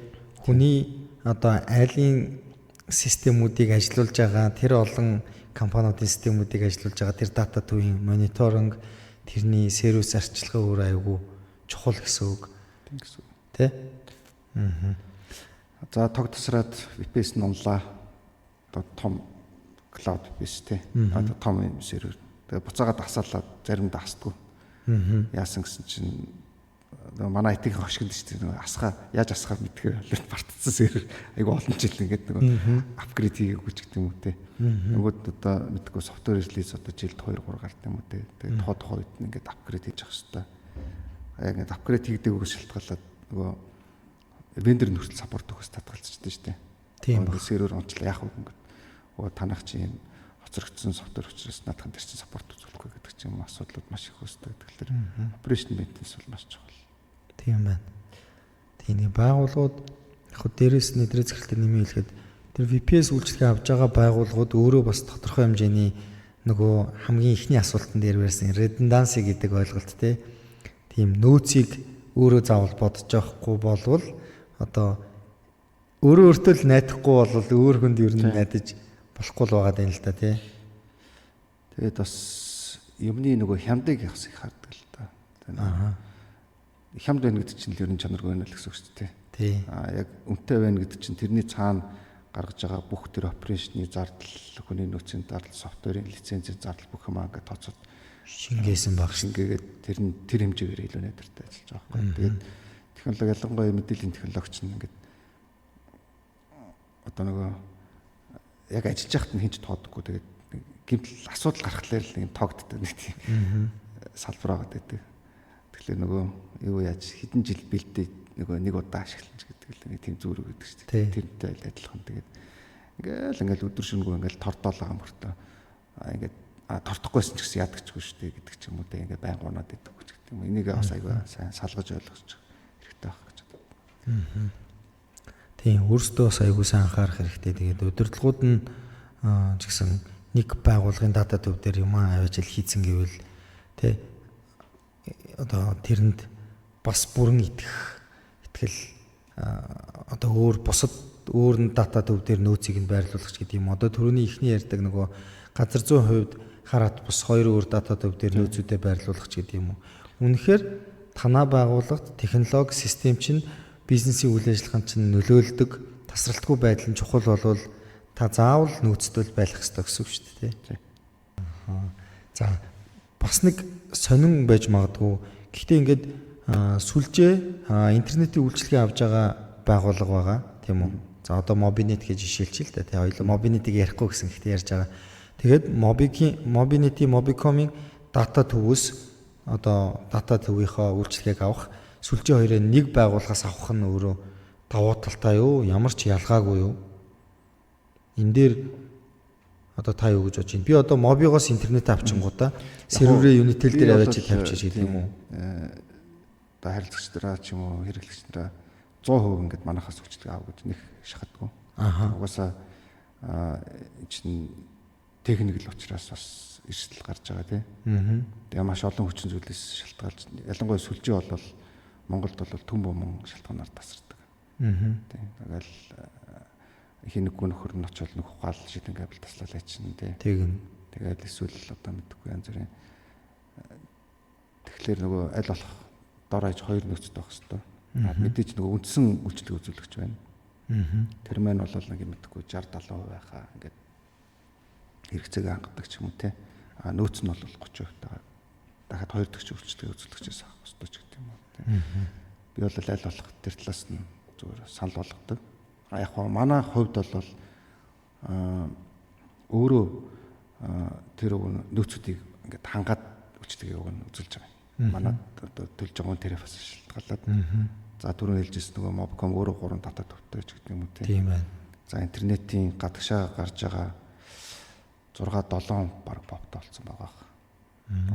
Хүний одоо айлын системүүдийг ажилуулж байгаа тэр олон компаниудын системүүдийг ажилуулж байгаа тэр дата төвийн мониторинг тэрний сервис арчилгаа өөр аягүй чухал гэсэн үг. Тийм гэсэн үг. Тэ? За тог тасраад VPS нь унлаа. Одоо том клауд VPS те. Одоо том юм сервер. Тэгээ буцаагаад асаалаад заримдаа хасдгүй. Яасан гэсэн чинь манай IT-ийн хошигд шүү дээ. Асгаа яаж асахаар мэдхээр алерт бартцсан сервер айгу олон жил ингээд нөгөө апгрейд хийгээгүй ч гэдэг юм уу те. Нөгөөд одоо мэдгүй софтвер релиз одоо жилд 2 3 гардаг юм уу те. Тэгээ тухайн үед ингээд апгрейд хийж явах хэрэгтэй. Яг ингээд апгрейд хийгдэггүйс шалтгаалаад нөгөө вендор нөхцөл саппорт өгөхөс татгалцчихдаг шүү дээ. Тийм ба. Сервер онцлоо яах вэ ингээд. Танах чинь хоцрогдсон софтвер учраас наадхан дээр чинь саппорт үзүүлэхгүй гэдэг чинь асуудлууд маш их үүсдэг. Тэгэхээр operation maintenance бол маш чухал. Тийм байна. Тийм нэг байгууллагууд яг хөө дээрээс нэтрээ зэрэгтэй нэмээ хэлэхэд тэр VPS үйлчлэгээ авж байгаа байгууллагууд өөрөө бас тодорхой хэмжээний нөгөө хамгийн ихний асуултан дээр барьсан redundancy гэдэг ойлголт тийм нөөцийг өөрөө заавал бодож явахгүй болвол одоо өөртөө л найдахгүй бол өөр хүнд ер нь найдаж болохгүй л байгаа юм л та тий. Тэгээд бас юмны нөгөө хямдыг явах их хардаг л та. Хямд байна гэдэг чинь л ер нь чанаргүй байна л гэсэн үг шүү дээ. Тий. Яг үнэтэй байна гэдэг чинь тэрний цаана гаргаж байгаа бүх тэр операшны зардал, хүний нөөцийн зардал, софтверийн лицензийн зардал бүх юм ингээд тооцоод шингээсэн баг шингээгээд тэр хэмжээгээр илүү найдвартай ажиллаж байгаа байхгүй. Тэгээд технологи ялангуяа мэдээллийн технологич чинь ингээд одоо нөгөө яг ажиллаж байхад нь хинч тоодоггүй. Тэгээд гэмтэл асуудал гарахлаар л нэг тоогддог нэг тийм салбар байгаа гэдэг. Тэгэхээр нөгөө юу яаж хэдэн жил бэлдээ нөгөө нэг удаа ашиглаж гэдэг л нэг тийм зүрх өгдөг шүү дээ. Тэрнтэй адилхан. Тэгээд ингээл өдөр шөнөгүй ингээл тордоолоо мөртөө ингээд тортохгүйсэн ч гэсэн ядагчгүй шүү дээ гэдэг ч юм уу те ингээд байнга унаад идэх гэж гэдэг юм. Энийг бас айгүй сайн салгаж ойлгож хэрэгтэй байх гэж боддог. Тийм өөрсдөө бас айгүй сайн анхаарах хэрэгтэй. Тэгээд удирдлагууд нь ч гэсэн нэг байгууллагын дата төв дээр юм авааж хийцэн гэвэл те одоо тэрэнд бас бүрэн итгэл одоо өөр нь дата төв дээр нөөцийг нь байрлуулах гэдэг юм. Одоо түрүүний ихний ярьдаг нөгөө газар зүйн хувьд хараат бус 2 өөр дата төв дээр нөөцүүдэд байрлуулах гэдэг юм уу. Үнэхээр танаа байгууллагт технологи систем чинь бизнесийн үйл ажиллагаанд чинь нөлөөлдөг тасралтгүй байдал нь чухал болвол та заавал нөөцтэй байх хэрэгтэй гэсэн үг шүү дээ. За бас нэг сонин байж магадгүй. Гэхдээ ингээд сүлжээ интернетийн үйлчилгээ авж байгаа байгууллага байгаа тийм үү. За одоо Mobinet гэж жишээлч л да тий хоёул Mobinet-ийг ярихгүй гэсэн гэхдээ ярьж байгаа. Тэгээд Mobinet-ийн Mobicom-ийн дата төвөөс одоо дата төвийнхөө үйлчилгээг авах сүлжээ хоёрыг нэг байгууллагаас авах нь өөрөө давуу талтай юу? Ямар ч ялгаагүй юу? Энэ дээр одоо та юу гэж бодож байна? Би одоо Mobi-гоос интернет авчингуудаа серверээ Unitel дээр аваад тавьчих гэдэг юм уу? Одоо харилцагч нараа ч юм уу хэрэглэгч нараа 100% ингээд манахаас үйлчилгээ авах гэж нэг шахадгүй. Угаасаа чинь техник л учраас бас эрсдэл гарч байгаа тийм. Тэгээ маш олон хүчин зүйлээс шалтгаалж ялангуяа сүлжээ бол Монголд бол төм бомон шалтгаанаар тасардаг. Тийм. Тэгэл хинэггүй нөхөр нь очиод нөх гал шидэн кабель таслалаа чинь тийм. Тэгээд эсвэл одоо мэдхгүй янз бүрийн тэгэхээр нөгөө аль болох дор хаяж 2 нөөцтэй байх хэрэгтэй. Мэдээж нөгөө үндсэн үйлчлэг үзүүлэгч байна. Тэр маань бол нэг юм мэдхгүй 60-70% байхаа ингээд хэрэгцээг хангадаг ч юм уу те. Нөөц нь бол 30% тагаа. Дахиад 2 дахь үйлчлэг үзүүлэгчээс авах хэрэгтэй ч гэдэг юм уу те. Би бол аль болох тэр талаас нь зүгээр санал болгодог. Яг хоо манай хувьд бол өөрөө тэр нөөцүүдийг ингээд хангаад үйлчлэгийг үзүүлж байгаа. Манай одоо төлж байгаа тарифаас шалтгаалаад. За түрүү хэлжсэн нөгөө Mobicom өөрөө 3 дата төвтэй ч гэдэг юм уу тийм байна. За интернетийн гадагшаа гарч байгаа 6-7 баг попт болсон байгаа.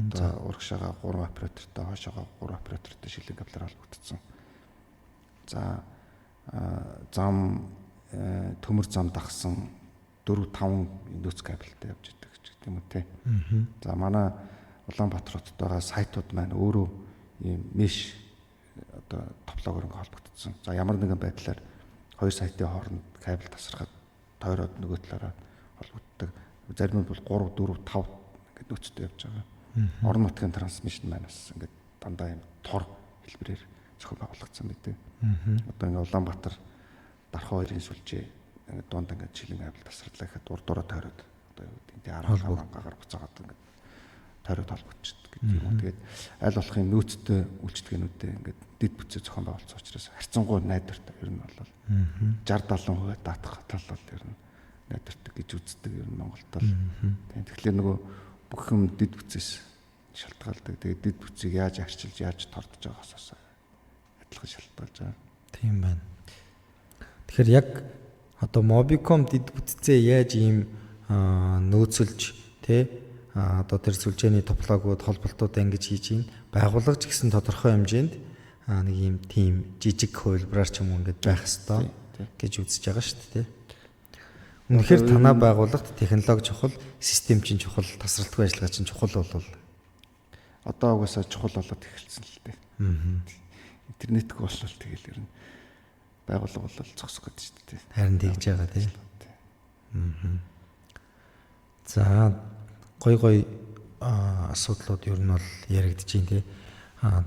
Одоо урагшаага 3 оператортой, хойшоогоо 3 оператортой шилэн кабелаар холбогдсон. За зам төмөр зам дагсан 4-5 нөөц кабелтэй явж идэг гэдэг юм уу тийм. За манай Улаанбаатар хотод байгаа сайтууд маань өөрөө ийм меш одоо топлогоор ингээ холбогдсон. За ямар нэгэн байдлаар 2 сайтын хооронд кабель тасрахад тойроод нөгөө талаараа холбогддог. Зарим нь бол 3, 4, 5 ингээ нөөцтэй явж байгаа. Орон нутгийн трансмишн маань бас ингээ дандаа юм тор хэлбэрээр зохион байгуулагдсан байдаг. Одоо ингээ Улаанбаатар Дархан хоёрын сүлжээ ингээ дунд ингээ шилэн кабель тасралаа гэхэд урдуураа тойроод одоо юу гэдэг тийм 10 гагаар буцаагаад ингээ тойроод холбогдчихдаг гэдэг юм. Тэгээд аль болохын нөөцтэй үйлчлэгээнүүдээ ингээд дэд бүтцээ зохион байгуулсан учраас харьцангуй найдвартай ер нь бол 60-70% даатах тал бол ер нь найдвартай гэж үздэг ер нь Монголд бол. Тэгэхээр нөгөө бүх юм дэд бүтцээс шалтгаалдаг. Тэгээд дэд бүтцийг яаж арчилж яаж тордож байгаагаас адилхан шалтгаалж байгаа. Тийм байна. Тэгэхээр яг одоо Mobicom дэд бүтцээ яаж ийм нөөцөлж тэ одоо тэр сүлжээний топлогууд холболтууд ингэж хийж ийн байгууллага ч гэсэн тодорхой хэмжээнд нэг юм тийм жижиг хувилбараар ч юм уу ингэж байх ёстой гэж үзэж байгаа шүү дээ. Үнэхээр танаа байгууллагт технологи чухал, систем чинь чухал, тасралтгүй ажиллагаа чинь чухал болвол одоо угаасаа чухал болоод эхэлсэн л дээ. Интернетг болвол тэгэл ер нь байгууллага бол зогсох гэдэг шүү дээ. Харин тэгж байгаа тийм. За гой асуудлууд ер нь бол яригдж байна тий.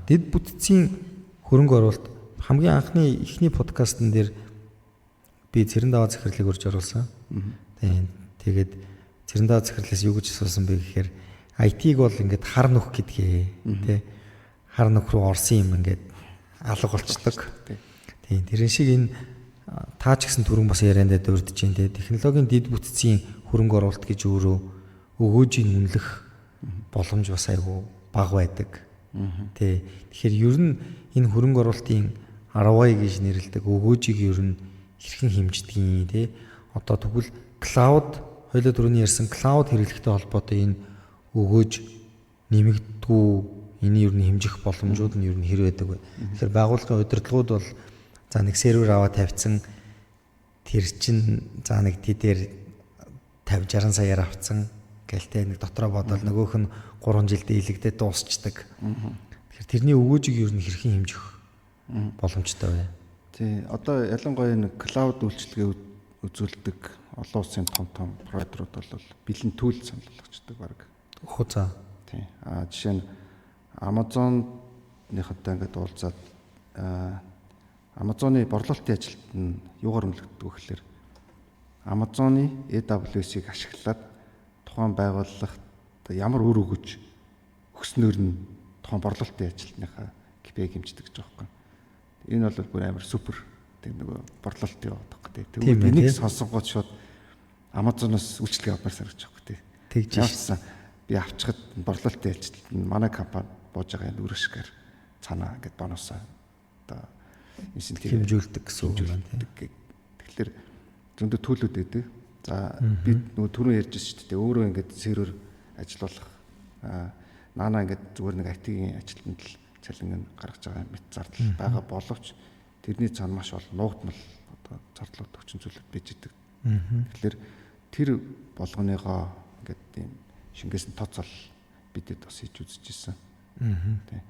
Дэд бүтцийн хөрөнгө оруулалт хамгийн анхны ихний подкастн дээр би цэрэн даваа захирлыг урьж оруулсан. Тэгээд цэрэн даваа захирлаас юу гэж асуусан бэ гэхээр IT-г бол ингээд хар нөх гэдгээ тий. Хар нөх руу орсон юм ингээд алга болчдөг. Тийм тэрэн шиг энэ таа ч гэсэн түрүүн бас яриандаа дурдж байна тий. Технологийн дэд бүтцийн хөрөнгө оруулалт гэж өөрөө өгөөжийг үнэлэх боломж бас айгүй бага байдаг. Тэ. Тэгэхээр ер нь энэ хөрөнгө оруулалтын ROI гэж нэрлэдэг өгөөжийг ер нь хэрхэн хэмждэг юм те. одоо тэгвэл клауд хоёулаа түрүүний ярьсан клауд хэрэглэхтэй холбоотой энэ өгөөж нэмэгддэггүй энэ ер нь хэмжих боломжууд нь ер нь хэр байдаг вэ? Тэгэхээр байгууллагын удирдлагууд бол за нэг сервер аваад тавьсан тэр чин за нэг дээр 50-60 саяар авцсан гэлтэй нэг дотроо бодвол нөгөөх нь 3 жилдээ илэгдээд дуусчдаг. Тэгэхээр тэрний өгөөжийг ер нь хэрхэн хэмжих боломжтой вэ? Тий, одоо ялангуяа нэг клауд үйлчилгээ үзүүлдэг олон улсын том провайдерууд бол бэлэн түүл санал болгочдөг баг. Хөө за. Тий. Жишээ нь Amazon-ныхантай ингээд уулзаад Amazon-ы борлуулалтын ажилд нь юугаар үнэлэгддэг вэ гэхээр Amazon-ы AWS-ийг ашиглаад тухайн байгууллагт ямар үр өгөж өгснөөр нь тухайн борлуулалтын ажилтныхаа KPI хэмждэг гэж байгаа юм. Энэ бол бүр амар супер тийм нөгөө борлуулалт яваад байгаа тийм. Тэгвэл энийг сонсонгууд шууд Amazon-оос үйлчлэгээ авмаар санагдаж байгаа тийм. Тэгж яасан би авчихад борлуулалтын ажилтнад манай компани бууж байгаа энэ үрэшгээр цаанаа гэд бонусаа одоо инсентив хэмжүүлдэг гэсэн үг байна тийм. Тэгэхээр зөндөө төлөвлөд өгдөг. За би нөгөө түрүү ярьж байсан шүү дээ. Өөрөө ингээд сервер ажиллуулах наана ингээд зүгээр нэг IT-ийн ажилтнанд л цалин гаргаж байгаа мэт зардал байгаа боловч тэрний цаана маш олон нуугдмал одоо зардлууд өгчин зүйлүүд байж идэг. Тэгэхээр тэр болгоныгоо ингээд тийм шингээс нь тооцоол бидэд бас хийж үзчихсэн. Тийм.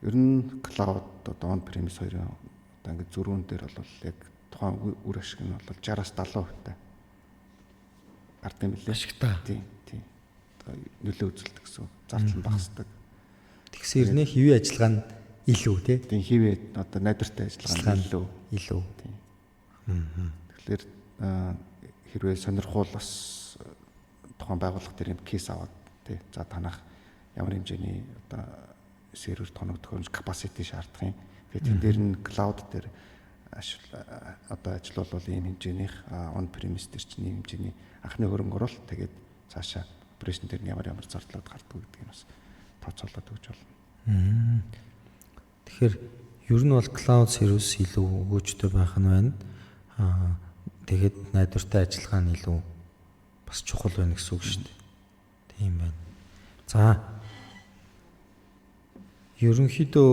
Ер нь cloud одоо on-premise хоёрын одоо ингээд зөрүүн дээр бол яг тухайн үр ашиг нь бол 60-аас 70% таа гард юм билээ. Ашигтай. Тийм. Нөлөө үзүүлдэг гэсэн. Зардал нь багасдаг. Тэгсээр нэ хэвийн ажиллагаа нь илүү тий. Тийм хэвээ одоо найдвартай ажиллагаа нь илүү. Тийм. Тэгэхээр хэрвээ сонирхвол бас тухайн байгууллага дээр юм кейс аваад тий. За танах ямар хэмжээний одоо сервер тоног төхөөрөмж capacity шаардах юм. Тэгээд энэ дээр нь cloud дээр одоо ажиллавал ийм хэмжээнийх on-premise дээр чинь ийм хэмжээний анхны хөрөнгө оруулалт тэгээд цаашаа операшн дээр нь ямар зардлууд гардаг гэдэг нь бас тооцоолоод өгч болно. Тэгэхээр ер нь бол cloud service илүү өгөөжтэй байх нь байна. Тэгээд найдвартай ажиллагаа нь илүү бас чухал байна гэсэн үг шүү дээ. Тийм байна. За ерөнхийдөө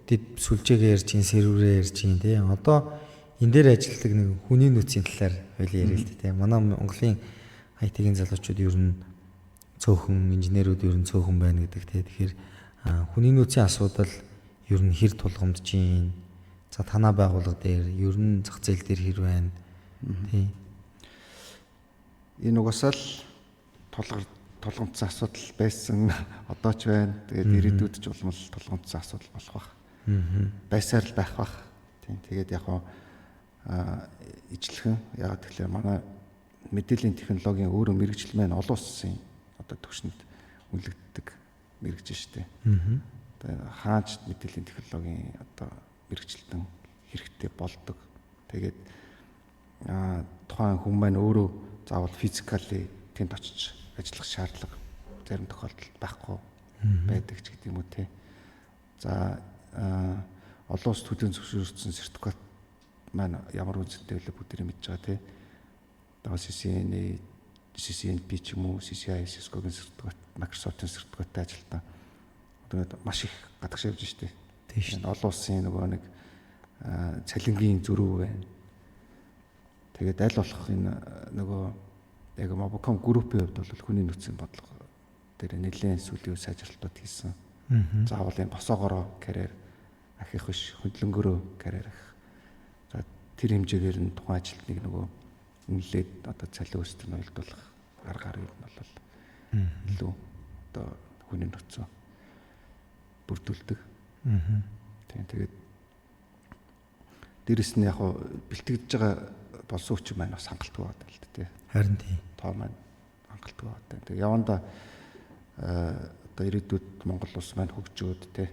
дэд сүлжээгээ ярьж ин серверээ ярьж ин тий. Одоо энэ дээр ажилладаг нэг хүний нөөцийн талаар хоёул яриа л тий. Манай Монголын IT-ийн залуучууд ер нь цөөхөн инженерүүд ер нь цөөхөн байна гэдэг тий. Тэгэхээр хүний нөөцийн асуудал ер нь хэр тулгамдж ин. За танаа байгууллага дээр ер нь зах зээл дээр хэр байна тий. Энэ угсаал тулгамдсан асуудал байсан одоо ч байна. Тэгээд ирээдүйд ч улмал тулгамдсан асуудал болох бах. Байсаар л байх бах. Тийм. Тэгээд яг ижлэхэн яг тэгэхээр манай мэдээллийн технологийн өөрөө мэрэгжил маань олон улсын одоо түвшинд үнэлэгддэг мэрэгжил шүү дээ. Одоо хаач мэдээллийн технологийн одоо мэрэгжилтэн хэрэгтэй болдог. Тэгээд тухайн хүн маань өөрөө заавал физикали тэнд очиж ажиллах шаардлага зарим тохиолдолд байхгүй байдаг ч гэдэг юм уу те. За олон улс төдийн зөвшөөрсөн сертификат маань ямар үнэтэй вэ бүгдийг мэдж байгаа те. Одоо CCNP ч юм уу CCI Cisco-гийн сертификат, Microsoft-ийн сертификаттай ажилтан одоо маш их гадагш явж штэ. Тийм. Олон улсын нөгөө нэг цалингийн зөрүү байна. Тэгээд аль болох энэ нөгөө яг Mobcom группийн хувьд бол хүний нөөцийн бодлого дээр нэлээд сүлийн сайжралтууд хийсэн. Заавал энэ босоогоороо карьер ахих биш, хөндлөнгөөрөө карьер ахих. За тэр хэмжээгээр нь тухайн ажилтныг нөгөө үнэлээд одоо цалин өсөлт нь уйлдуулах аргаар юм бол илүү одоо хүний нөөцөө бүрдүүлдэг. Тийм тэгээд дээрэс нь яг бэлтгэж байгаа болсон хүч маань бас хангалттай байдаг л дээ. Харин тийм. Тоо маань хангалттай байдаг. Тэгээд яванда одоо ирээдүйд Монгол улс маань хөгжөөд те.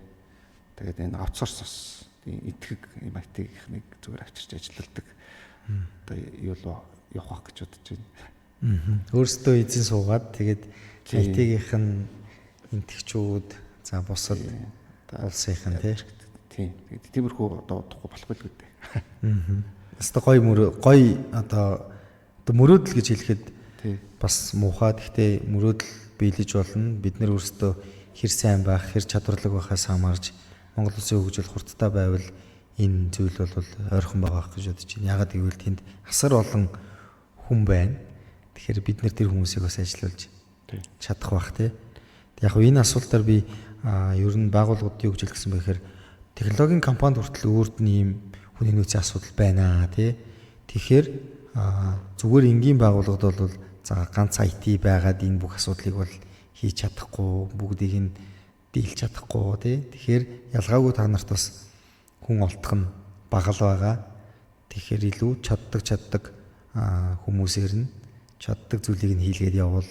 Тэгээд энэ аутсорс бас итгэг юм IT-ийг зүгээр авчирч ажилладаг. Одоо юу л явах гэж бодож байна. Өөрсдөө эзэн суугаад тэгээд IT-гийнх нь энтгчүүд за бусад улсынх нь тийм. Тиймэрхүү одоо удахгүй болох байлгүй дээ. Өстө гоё одоо Одоо мөрөөдөл гэж хэлэхэд тий. бас муухай. Гэхдээ мөрөөдөл биелэж болно. Бид нэр өөрсдөө хэр сайн байх, хэр чадварлаг байхаас хамаарж Монгол Улсын хөгжил хурдтай байвал энэ зүйл бол ойрхон байгаа гэж бодож байна. Ягаад гэвэл тэнд асар олон хүн байна. Тэгэхээр бид нэр тэр хүмүүсийг бас ажилуулж чадах бах тий. Яг энэ асуултаар би ер нь байгууллагуудын хөгжил гэсэн бэхээр технологийн компанид хүртэл өөрт нь ийм хүний нөөцийн асуудал байна тий. Тэгэхээр зүгээр энгийн байгууллагад бол за ганц IT байгаад энэ бүх асуудлыг бол хийж чадахгүй, бүгдийг нь дийлж чадахгүй тий. Тэгэхээр ялгаагүй та нарт бас хүн олдох нь бага л байгаа. Тэгэхээр илүү чаддаг хүмүүсээр нь чаддаг зүйлийг нь хийлгээд явбал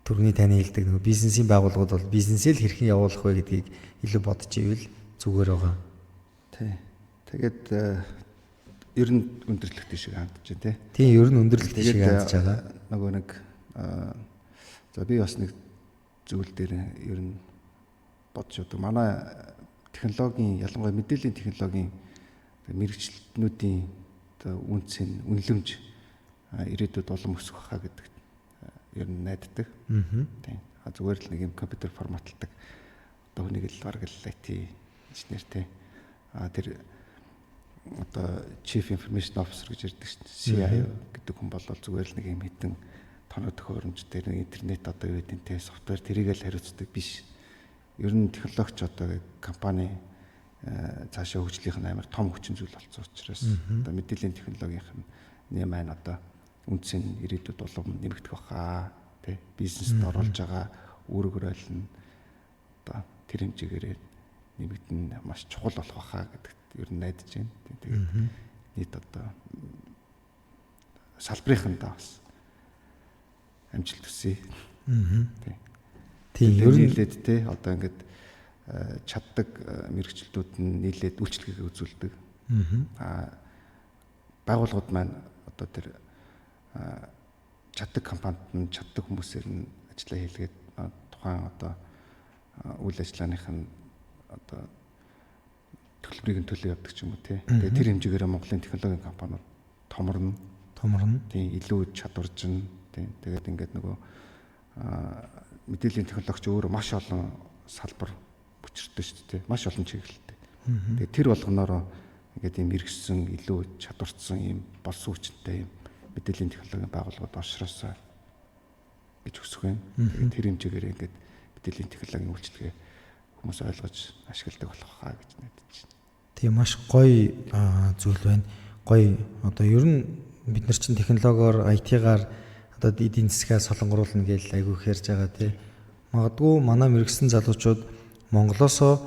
түрүүний таны хэлдэг нэг бизнесийн байгууллагууд бол бизнесээ л хэрхэн явуулах вэ гэдгийг илүү бодож ивэл зүгээр байгаа. Тий. Тэгээд ер нь өндөрлөгтэй шиг хандж байна тий. Тийм ер нь өндөрлөгтэй шиг хандж байгаа. Нөгөө нэг за би бас нэг зүйл дээр ер нь бодож өгдөг. Манай технологийн ялангуяа мэдээллийн технологийн мэрэгчлэтнүүдийн үнцэн үнэлэмж ирээдүйд улам өсөх байхаа гэдэг ер нь найддаг. Тийм. Зүгээр л нэг юм компьютер форматлдаг. Одоо хүнийг л бараг л IT инженер тий. Тэр одоо Chief Information Officer гэж ярьдаг шин. CIO гэдэг хүн бол зүгээр л нэг юм хитэн тоног төхөөрөмж дээр интернет одоо юу гэдэг те софтвер тэрийг л хариуцдаг биш. Ер нь технологич одоо компани цаашаа хөгжлийнх нь амар том хүчин зүйл болсон учраас одоо мэдээллийн технологийнх нь маань одоо үндсэн ирээдүйд улам нэмэгдэх баха тий бизнест оруулж байгаа үүрэг хөрөөлн одоо тэр хэмжээгээр нэмэгдэн маш чухал болох баха гэдэгт ер нь найдаж байна. Тэгээд нийт одоо салбарынхандаа бас амжилт хүсье. Тийм ер нь нийлээд тий одоо ингээд чаддаг мэрэгчлүүд нь нийлээд үйлчлэгээ үзүүлдэг. Байгууллагууд маань одоо тэр чаддаг компанид нь чаддаг хүмүүсээр нь ажиллаа хийлгээд тухайн одоо үйл ажиллагааных нь одоо төлбөрийг нь төлөө явдаг ч юм уу тий. Тэгээд тэр хэмжээгээр Монголын технологийн компаниуд томорно. Тийм илүү чадваржин тий. Тэгээд ингээд нөгөө мэдээллийн технологич өөрөө маш олон салбар бүчирдэж шүү дээ. Маш олон чиглэлтэй. Тэгээд тэр болгоноороо ингээд ийм мэрэгсэн илүү чадварцсан ийм болсон хүчтэй ийм мэдээллийн технологийн байгууллагууд оршроосоо гэж хүсэх байна. Тэгээд тэр хэмжээгээр ингээд мэдээллийн технологийн үйлчлэгээ хүмүүс ойлгож ашигладаг болох хаа гэж найдаж байна. Тийм маш гоё зүйл байна. Гоё одоо ер нь бид нар чинь технологиор IT-гаар одоо эдийн засгаа солонгоруулна гэж айгүй хэрж байгаа тий. Магадгүй манай мэрэгсэн залуучууд Монголоосоо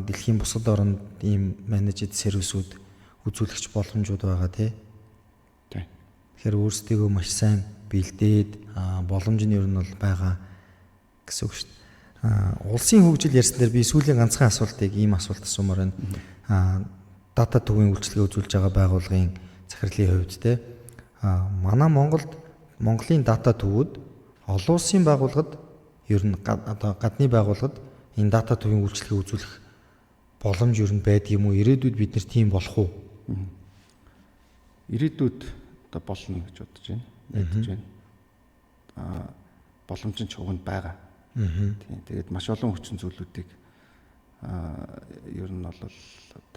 дэлхийн бусад оронд ийм менежд сервисүүд үзүүлэгч боломжууд байгаа тий. Тэгэхээр өөрсдийгөө маш сайн бэлдээд боломж нь ер нь бол байгаа гэсэн үг шүү дээ. Улсын хөгжил ярьсан дээр би сүүлийн ганцхан асуултыг ийм асуулт асуумаар байна. Дата төвийн үйлчлэгээ үзүүлж байгаа байгууллагын захирлын хувьд те манай Монголын дата төвүүд олон улсын байгууллагад ер нь одоо гадны байгууллагад энэ дата төвийн үйлчлэгээ үзүүлэх боломж ер нь байдаг юм уу? Ирээдүйд бид нэр тийм болох уу? Ирээдүйд одоо болно гэж бодож байна. Найдаж байна. Боломж нь чухал байгаа. Тийм. Тэгээд маш олон хүчин зүйлүүдийг ер нь бол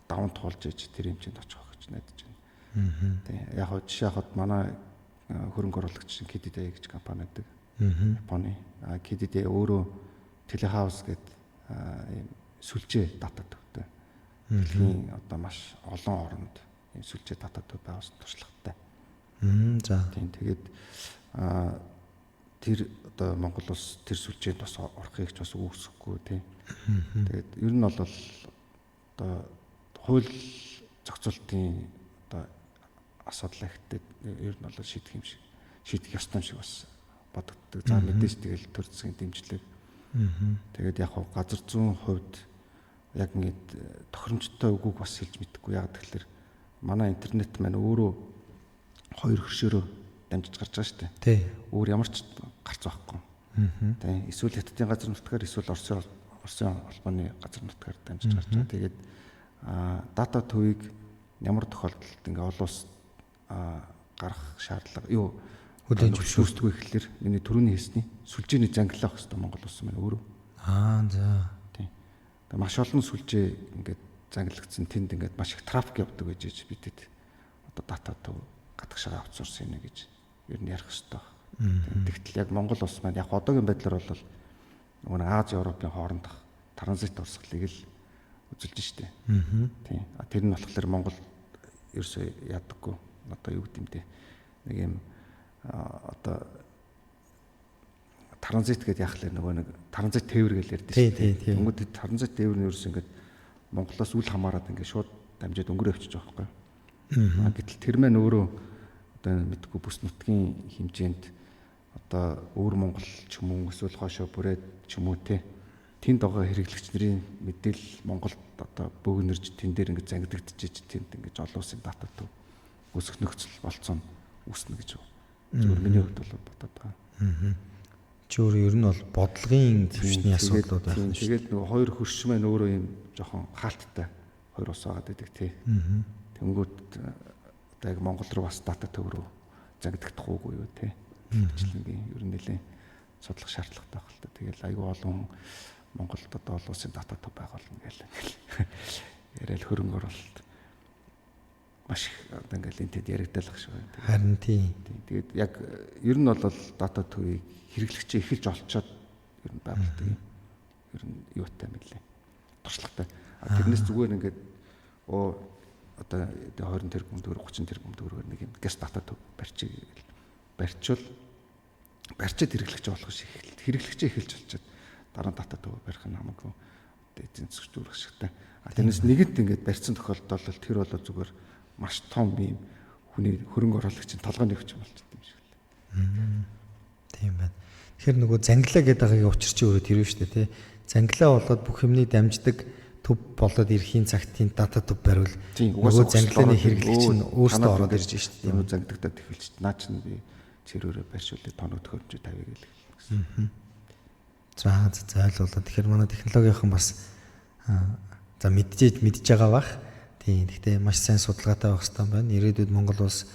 даван туулж иж тэр хэмжээнд очих гэж найдаж байна. Тийм. Яг хөө жишээ хаад манай хөрөнгө оруулагч KDDI гэж компани байдаг. Японы KDDI өөрөө телехаус гэдэг ийм сүлжээ дата төвтэй. Дэлхийн одоо маш олон оронд ийм сүлжээ дата төв байгуулсан туршлагатай. За. Тийм. Тэгээд тэр одоо Монгол улс тэр сүлжээнд бас орохыг ч бас үүсэхгүй тийм. Тэгээд ер нь бол одоо хууль зохицуултын одоо асуудал ихтэй ер нь бол шийдэх ёстой юм шиг бас бодогддог. За мэдээж тэгэл төр засгийн дэмжлэг. Тэгээд яг хав газар зүүн хувьд яг ингэ тохиромжтой үгүйг бас хэлж мэдэхгүй. Яг тэгэхээр манай интернет маань өөрөө хоёр хөршөөрөө дамжиж гарч байгаа шүү дээ. Тий. Өөр ямар ч гарч байхгүй. Тий. Эсвэл хятадын газар нутгаар эсвэл Оросын холбооны газар нутгаар дамжиж гарч байгаа. Тэгээд дата төвийг ямар тохиолдолд ингээ олон улс гарах шаардлага юу Хүлээн зөвшөөрдөг вэ гэхэлэр миний түрүүний хэлсний сүлжээний зангилаа авах хэрэгтэй Монгол улс маань өөрөө. За. Тийм. Тэгээ маш олон сүлжээ ингээд зангилагдсан тэнд ингээд маш их трафик явдаг гэж бидэд одоо дата төв гадагшаа аутсорс хийнэ гэж ер нь ярих хэрэгтэй. Тэгтэл яг Монгол улс маань яг одоогийн байдлаар бол нөгөө Аз Европын хоорондох транзит урсгалыг л үзүүлж штэ. Тийм. Тэр нь болохоор Монгол ерөөсөө яадаггүй. Одоо юу гэдэм бэ? Нэг юм одоо транзит гэдээ яхах л нөгөө нэг транзит тээвэр гэж ярьдээ штэ. Тэнгүүд транзит тээвэр нь ерөөсөө ингээд Монголоос үл хамааран ингээд шууд дамжаад өнгөрөө авчиж байгаа байхгүй. Гэтэл тэр маань өөрөө одоо мэдгүй бүс нутгийн хэмжээнд одоо өвөр Монгол ч юм уу эсвэл хоошоо бүрээд ч юм уу тэнд байгаа хэрэглэгч нарын мэдээлэл Монголд одоо бөөгнөрж тэн дээр ингээд зангидагдчихэж тэнд ингээд олон улсын дата төв өсөх нөхцөл болцсон үүснэ гэж байна. Зүгээр миний хувьд бол бодоод байгаа. Зүгээр ер нь бол бодлогын төвчний асуудлууд байх нь. Тэгээд нөгөө хоёр хөрш маань өөрөө юм жоохон хаалттай хоёр ус байгаа гэдэг тий. Тэнгүүд одоо яг Монгол руу бас дата төв рүү зангидагдахгүй юу тий. Хөгжлөнгийн ер нь нэлээд судлах шаардлагатай байх л та. Тэгэл айгүй олон Монголд одоо олон улсын дата төв байгуулна гээл яриад хөрөнгө оруулалт маш их одоо ингээл энтэд яригдалах шиг байна. Харин тийм. Тэгээд яг ер нь бол дата төвийг хэрэглэгчээ эхэлж олцоод ер нь байгуулдаг юм. Ер нь юутай мэлээ. Туршлагатай. Тэрнээс зүгээр ингээд одоо 20 тэрбум төгрөг 30 тэрбум төгрөгөөр нэг юм гэс дата төв барьчих гээл. Барьчвал барьчаад хэрэглэгчээ болох шиг хэрэглэгчээ эхэлж олцоод дараа дата төв барих нь хамаагүй эзэн засгч үүрэх шигтэй. Тэрнээс нэгэд ингээд барьсан тохиолдолд тэр бол зүгээр маш том юм хүний хөрөнгө оруулагчийн толгойн өвч болчихсон юм шиг л. Тийм байна. Тэгэхээр нөгөө зангилаа гэдэг агагийн учир чи өөрөө тэр юм шүү дээ тий. Зангилаа болоод бүх юмний дамждаг төв болоод ирэхийн цагт тийм дата төв бариул нөгөө зангилааны хэрэглэгч нь өөртөө ороод ирж шүү дээ. Нөгөө зангидагдаад эхэлж наа чинь би цэрүүрээ барьшуулъя тоног төхөөрөмж тавья гэлээ. За ойлголоо. Тэгэхээр манай технологийн бас за мэдж байгаа бах. Тийм. Гэхдээ маш сайн судалгаатай байх хэрэгтэй байна. Ирээдүйд Монгол улс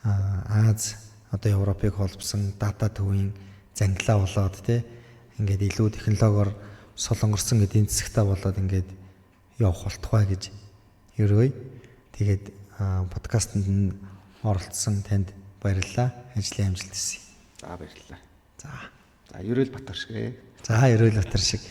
Аз одоо Европыг холбосон дата төвийн зангилаа болоод тий ингээд илүү технологиор солонгорсон эдийн засагтай болоод ингээд явах болтугай гэж ерөөе. Тэгээд подкастт нь оролцсон танд баярлалаа. Ажлын амжилт хүсье. За баярлалаа. За Ерөөл Батар шиг. За Ерөөл Батар шиг.